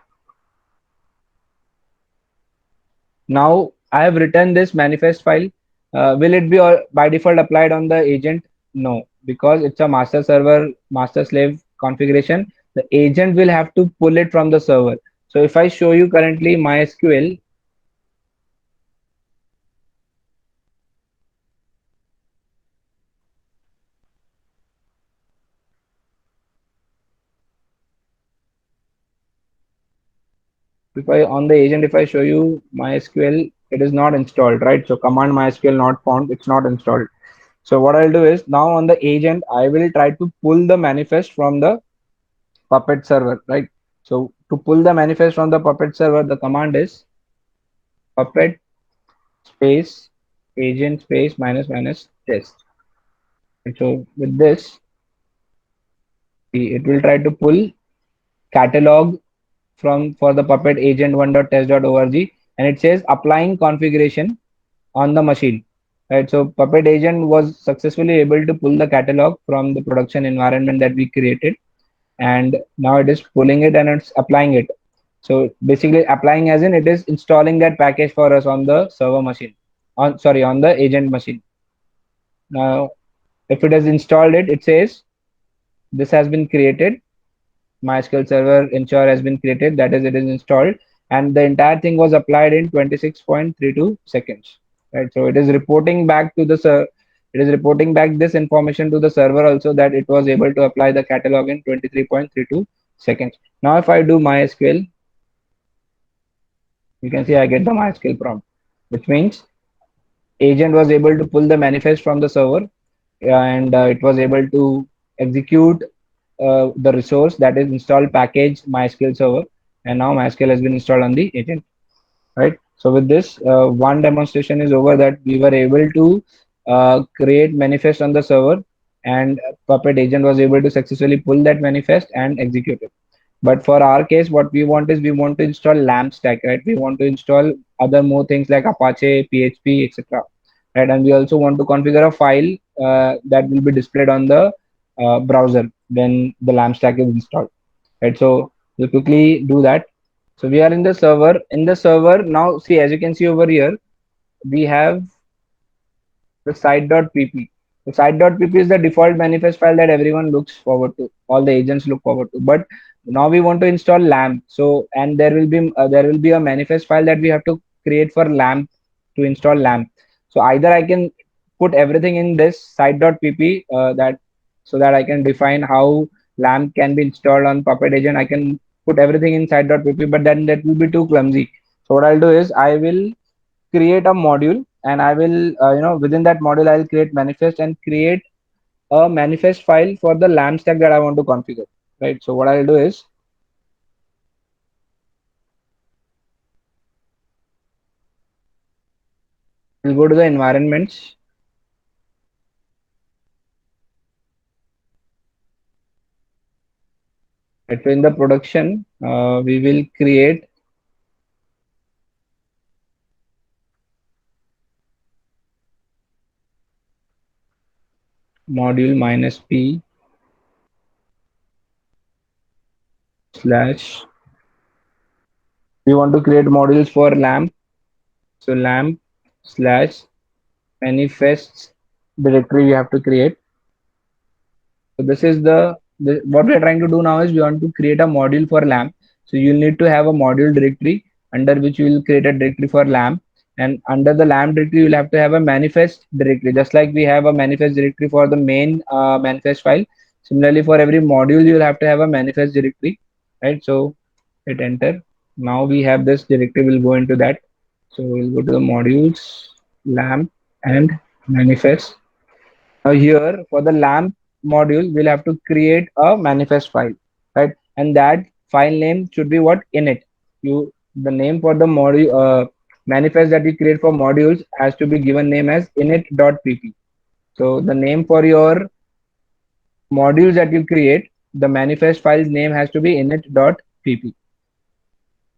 Now I have written this manifest file. Will it be by default applied on the agent? No, because it's a master server, master slave configuration. The agent will have to pull it from the server. So if I show you currently MySQL, if I on the agent, if I show you MySQL, it is not installed, right? So command MySQL not found, it's not installed. So what I'll do is now on the agent, I will try to pull the manifest from the Puppet server, right? So to pull the manifest from the Puppet server, the command is puppet space agent space minus minus test. And so with this, it will try to pull catalog from for the puppet agent one.test.org, and it says applying configuration on the machine. Right, so Puppet agent was successfully able to pull the catalog from the production environment that we created, and now it is pulling it and it's applying it. So basically applying as in it is installing that package for us on the server machine, on the agent machine. Now if it has installed it, it says this has been created. MySQL server ensure has been created, that is it is installed, and the entire thing was applied in 26.32 seconds. Right, so it is reporting back to the it is reporting back this information to the server also that it was able to apply the catalog in 23.32 seconds. Now if I do MySQL You can see I get the MySQL prompt, which means agent was able to pull the manifest from the server, and it was able to execute the resource, that is install package MySQL server, and now MySQL has been installed on the agent, right? So with this, one demonstration is over, that we were able to create manifest on the server, and Puppet agent was able to successfully pull that manifest and execute it. But for our case, what we want is we want to install LAMP stack, right? We want to install other more things like Apache, PHP, etc. Right? And we also want to configure a file that will be displayed on the browser when the LAMP stack is installed, right? So we'll quickly do that. So we are in the server. In the server now, see, as you can see over here, we have the site.pp. The site.pp is the default manifest file that everyone looks forward to. All the agents look forward to. But now we want to install LAMP. So, and there will be a manifest file that we have to create for LAMP to install LAMP. So either I can put everything in this site.pp, that so that I can define how LAMP can be installed on Puppet agent. I can put everything in site.pp, but then that will be too clumsy. So what I'll do is I will create a module, and I will within that module I'll create manifest and create a manifest file for the LAMP stack that I want to configure, right? So what I'll do is we'll go to the environments, right? So in the production, we will create module minus p slash, we want to create modules for LAMP. So LAMP slash manifests directory we have to create. So this is the what we are trying to do now is we want to create a module for LAMP. So you need to have a module directory under which you will create a directory for LAMP, and under the LAMP directory you will have to have a manifest directory, just like we have a manifest directory for the main manifest file. Similarly, for every module you will have to have a manifest directory, right? So hit enter. Now we have this directory. We'll go into that. So we'll go to the modules, LAMP, and manifest. Now here for the LAMP module, we'll have to create a manifest file, right? And that file name should be what? Init. The name for the module manifest that you create for modules has to be given name as init.pp. So the name for your modules that you create, the manifest file's name has to be init.pp.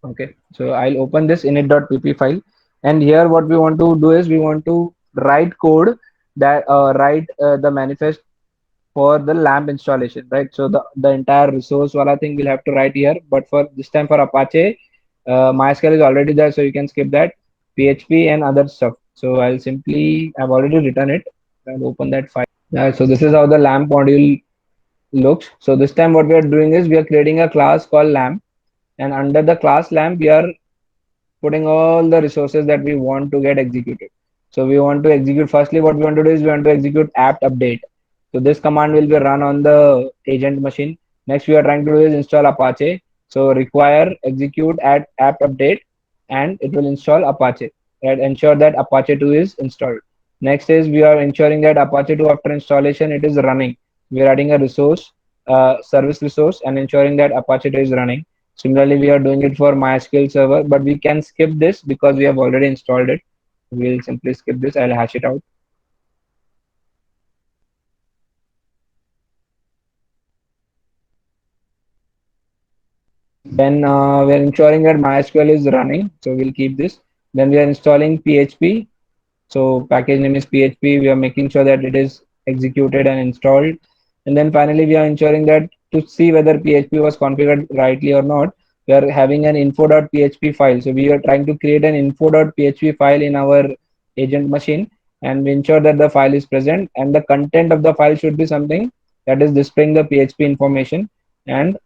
Okay, so I'll open this init.pp file, and here what we want to do is we want to write code that write the manifest for the LAMP installation, right? So the entire resource wala thing we'll have to write here, but for this time for Apache, MySQL is already there, so you can skip that. PHP and other stuff. So I've already written it. I'll open that file. Yeah, so this is how the LAMP module looks. So this time what we are doing is we are creating a class called LAMP, and under the class LAMP we are putting all the resources that we want to get executed. So we want to execute, firstly what we want to do is we want to execute apt update. So this command will be run on the agent machine. Next we are trying to do is install Apache. So require execute at apt update, and it will install Apache, right? Ensure that Apache 2 is installed. Next is we are ensuring that Apache 2 after installation it is running. We are adding a resource, service resource, and ensuring that Apache 2 is running. Similarly, we are doing it for MySQL server, but we can skip this because we have already installed it. We'll simply skip this. I'll hash it out. Then we're ensuring that MySQL is running. So we'll keep this. Then we are installing PHP. So package name is PHP. We are making sure that it is executed and installed. And then finally, we are ensuring that to see whether PHP was configured rightly or not, we are having an info.php file. So we are trying to create an info.php file in our agent machine, and we ensure that the file is present, and the content of the file should be something that is displaying the PHP information, and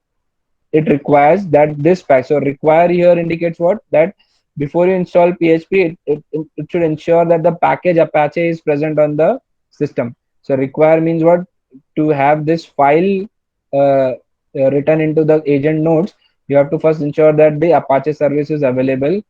it requires that this pack. So require here indicates what? That before you install PHP, it should ensure that the package Apache is present on the system. So require means what? To have this file written into the agent nodes, you have to first ensure that the Apache service is available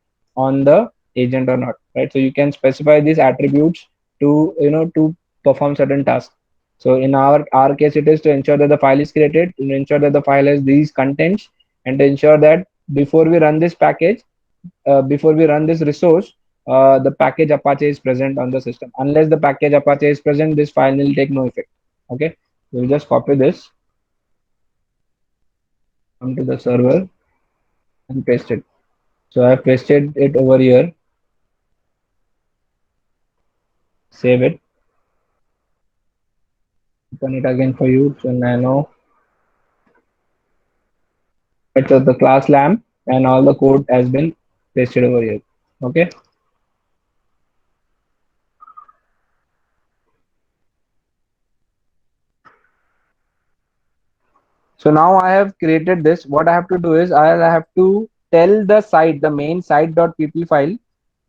on the agent or not, right? So you can specify these attributes to, to perform certain tasks. So in our case, it is to ensure that the file is created, to ensure that the file has these contents, and to ensure that before we run this package, before we run this resource, the package Apache is present on the system. Unless the package Apache is present, this file will take no effect. Okay, we'll just copy this, come to the server and paste it. So I have pasted it over here. Save it. Open it again for you. So nano. Right, so the class lamp and all the code has been pasted over here. Okay. So now I have created this. What I have to do is I have to tell the site, the main site.pp file,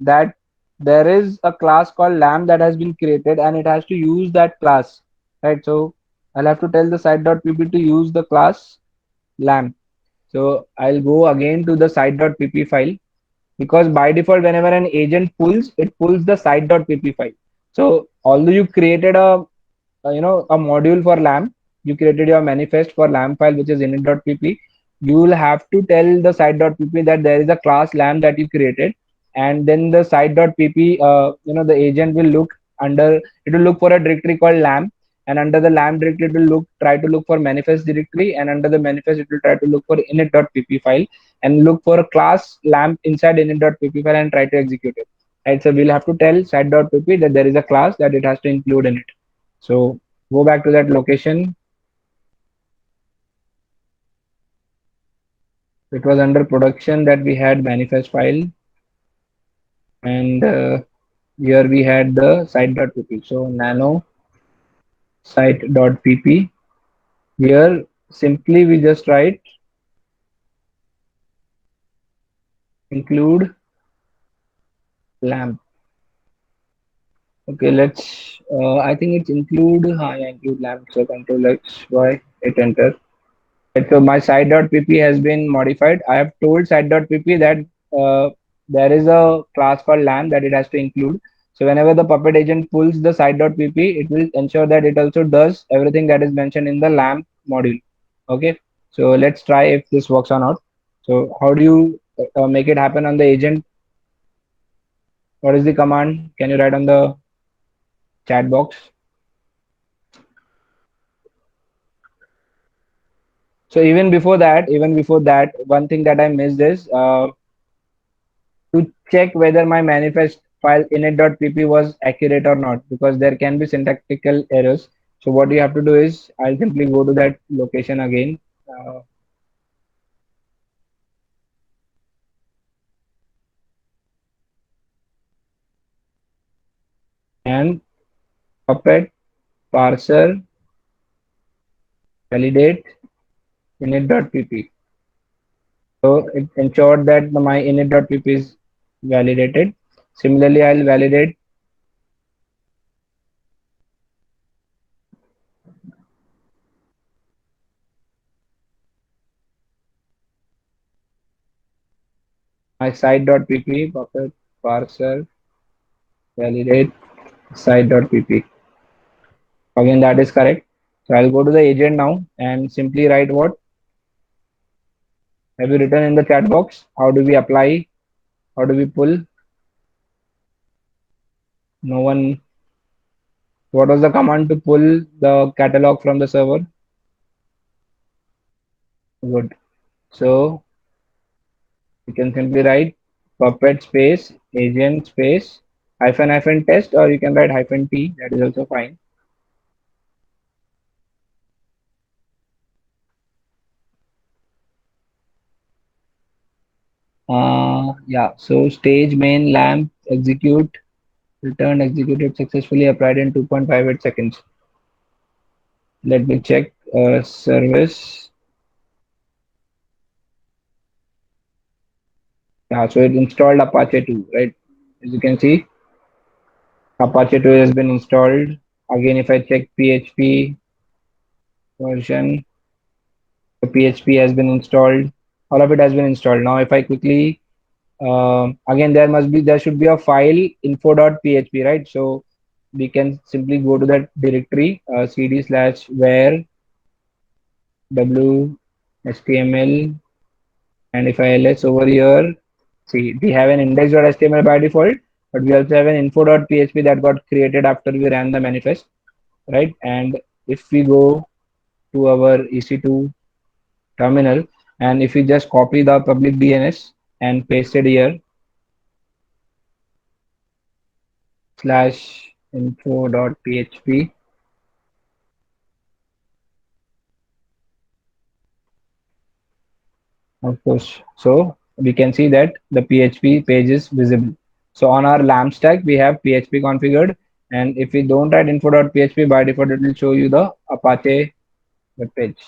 that there is a class called lamp that has been created and it has to use that class. Right. So I'll have to tell the site.pp to use the class lamp. So I'll go again to the site.pp file, because by default whenever an agent pulls, it pulls the site.pp file. So although you created a module for lamp, you created your manifest for lamp file, which is init.pp, you will have to tell the site.pp that there is a class lamp that you created, and then the site.pp, the agent will look under, it will look for a directory called lamp, and under the lamp directory it will try to look for manifest directory, and under the manifest it will try to look for init.pp file, and look for a class lamp inside init.pp file and try to execute it. Right, so we'll have to tell site.pp that there is a class that it has to include in it. So go back to that location. It was under production that we had manifest file, and here we had the site.pp. So nano site.pp. Here simply we just write include lamp. Okay, let's. I think it's include. Yeah, include lamp. So control X Y hit enter. Right, so my site.pp has been modified. I have told site.pp that there is a class called lamp that it has to include. So whenever the Puppet agent pulls the site.pp, it will ensure that it also does everything that is mentioned in the lamp module. Okay, so let's try if this works or not. So how do you make it happen on the agent? What is the command? Can you write on the chat box? So even before that, one thing that I missed is to check whether my manifest file init.pp was accurate or not, because there can be syntactical errors. So what you have to do is I'll simply go to that location again, and puppet parser validate init.pp. So it ensured that my init.pp is validated. Similarly, I'll validate my site.pp, puppet parser validate site.pp. Again, that is correct. So I'll go to the agent now and simply write what have you written in the chat box. How do we apply? How do we pull? No one. What was the command to pull the catalog from the server? Good. So you can simply write puppet space agent space hyphen test, or you can write hyphen t. That is also fine. Yeah. So stage main lamp execute returned executed successfully applied in 2.58 seconds. Let me check service. Yeah, so it installed Apache 2, right? As you can see, Apache 2 has been installed. Again, if I check PHP version, the PHP has been installed. All of it has been installed. Now, if I quickly Again, there should be a file info.php, right? So we can simply go to that directory, cd slash where w html, and if I ls over here, see, we have an index.html by default, but we also have an info.php that got created after we ran the manifest, right? And if we go to our EC2 terminal, and if we just copy the public DNS and paste it here, slash info.php, of course. So we can see that the PHP page is visible. So on our LAMP stack, we have PHP configured. And if we don't write info.php, by default, it will show you the Apache web page,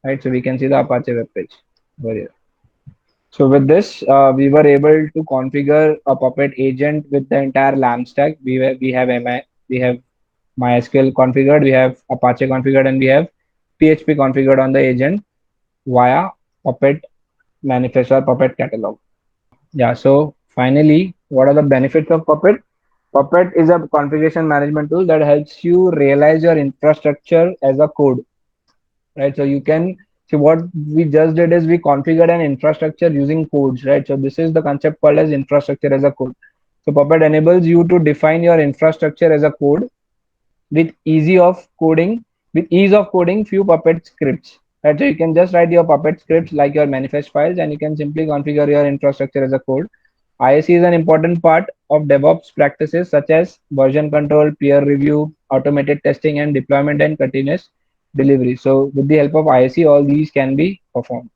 right? So we can see the Apache web page over here. So with this, we were able to configure a Puppet agent with the entire LAMP stack. We have MySQL configured, we have Apache configured, and we have PHP configured on the agent via Puppet manifest or Puppet catalog. Yeah. So finally, what are the benefits of Puppet? Puppet is a configuration management tool that helps you realize your infrastructure as a code, right? So you can see what we just did is we configured an infrastructure using codes, right? So this is the concept called as infrastructure as a code. So Puppet enables you to define your infrastructure as a code with ease of coding few Puppet scripts, right? So you can just write your Puppet scripts like your manifest files, and you can simply configure your infrastructure as a code. ISE is an important part of DevOps practices such as version control, peer review, automated testing, and deployment and continuous delivery. So with the help of ISE, all these can be performed.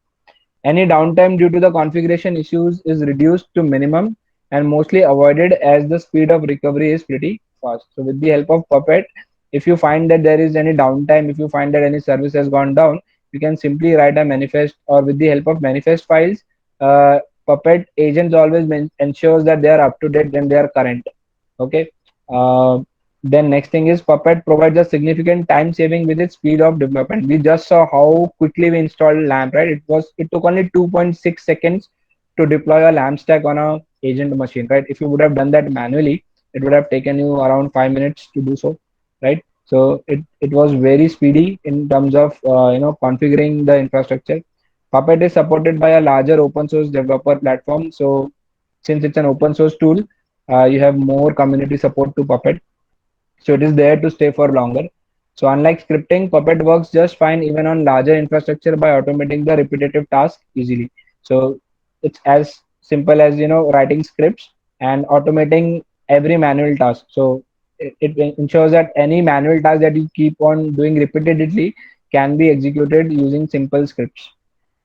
Any downtime due to the configuration issues is reduced to minimum and mostly avoided as the speed of recovery is pretty fast. So with the help of Puppet, if you find that there is any downtime, if you find that any service has gone down, you can simply write a manifest, or with the help of manifest files, uh, Puppet agents always ensures that they are up to date and they are current. Okay. Uh, then next thing is Puppet provides a significant time saving with its speed of development. We just saw how quickly we installed LAMP, right? It took only 2.6 seconds to deploy a LAMP stack on a agent machine, right? If you would have done that manually, it would have taken you around 5 minutes to do so, right? So it was very speedy in terms of configuring the infrastructure. Puppet is supported by a larger open source developer platform. So since it's an open source tool, you have more community support to Puppet, so it is there to stay for longer. So unlike scripting, Puppet works just fine even on larger infrastructure by automating the repetitive task easily. So it's as simple as writing scripts and automating every manual task. So it ensures that any manual task that you keep on doing repeatedly can be executed using simple scripts.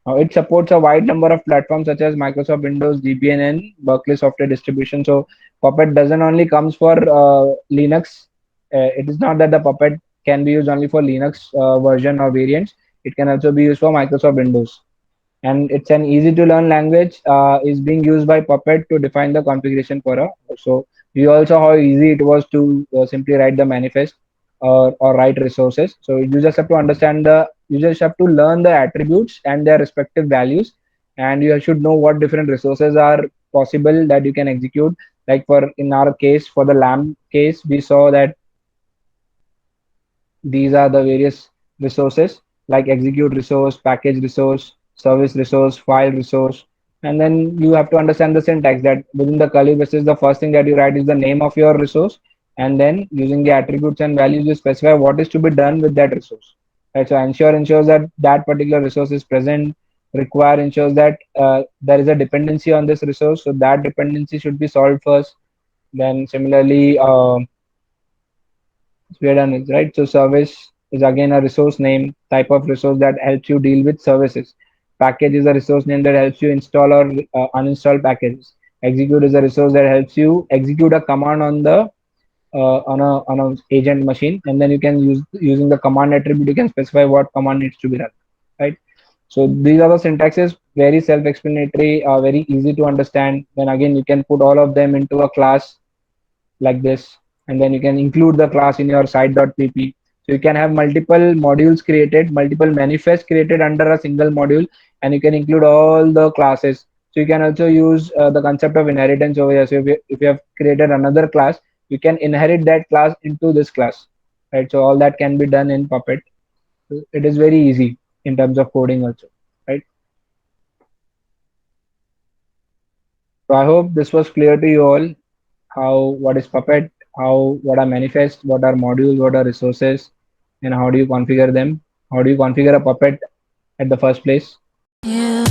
It supports a wide number of platforms such as Microsoft Windows, Debian, and Berkeley software distribution. So Puppet doesn't only comes for Linux. It is not that the Puppet can be used only for Linux version or variants. It can also be used for Microsoft Windows. And it's an easy to learn language, is being used by Puppet to define the configuration for a. So we also how easy it was to simply write the manifest or write resources. So you just have to understand you just have to learn the attributes and their respective values, and you should know what different resources are possible that you can execute. Like for in our case, for the LAMP case, we saw that these are the various resources like execute resource, package resource, service resource, file resource. And then you have to understand the syntax that within the curly braces, the first thing that you write is the name of your resource. And then using the attributes and values, you specify what is to be done with that resource. Right. So ensures that that particular resource is present. Require ensures that there is a dependency on this resource. So that dependency should be solved first. Then similarly, we are done with, right? So service is again a resource name, type of resource that helps you deal with services. Package is a resource name that helps you install or uninstall packages. Execute is a resource that helps you execute a command on the on a agent machine, and then you can using the command attribute you can specify what command needs to be run, right? So these are the syntaxes, very self-explanatory, very easy to understand. Then again, you can put all of them into a class like this, and then you can include the class in your site.pp. So you can have multiple modules created, multiple manifests created under a single module, and you can include all the classes. So you can also use the concept of inheritance over here. So if you have created another class, you can inherit that class into this class, right? So all that can be done in Puppet. It is very easy in terms of coding also, right? So I hope this was clear to you all, how what is Puppet, how what are manifests, what are modules, what are resources, and how do you configure them? How do you configure a Puppet at the first place? You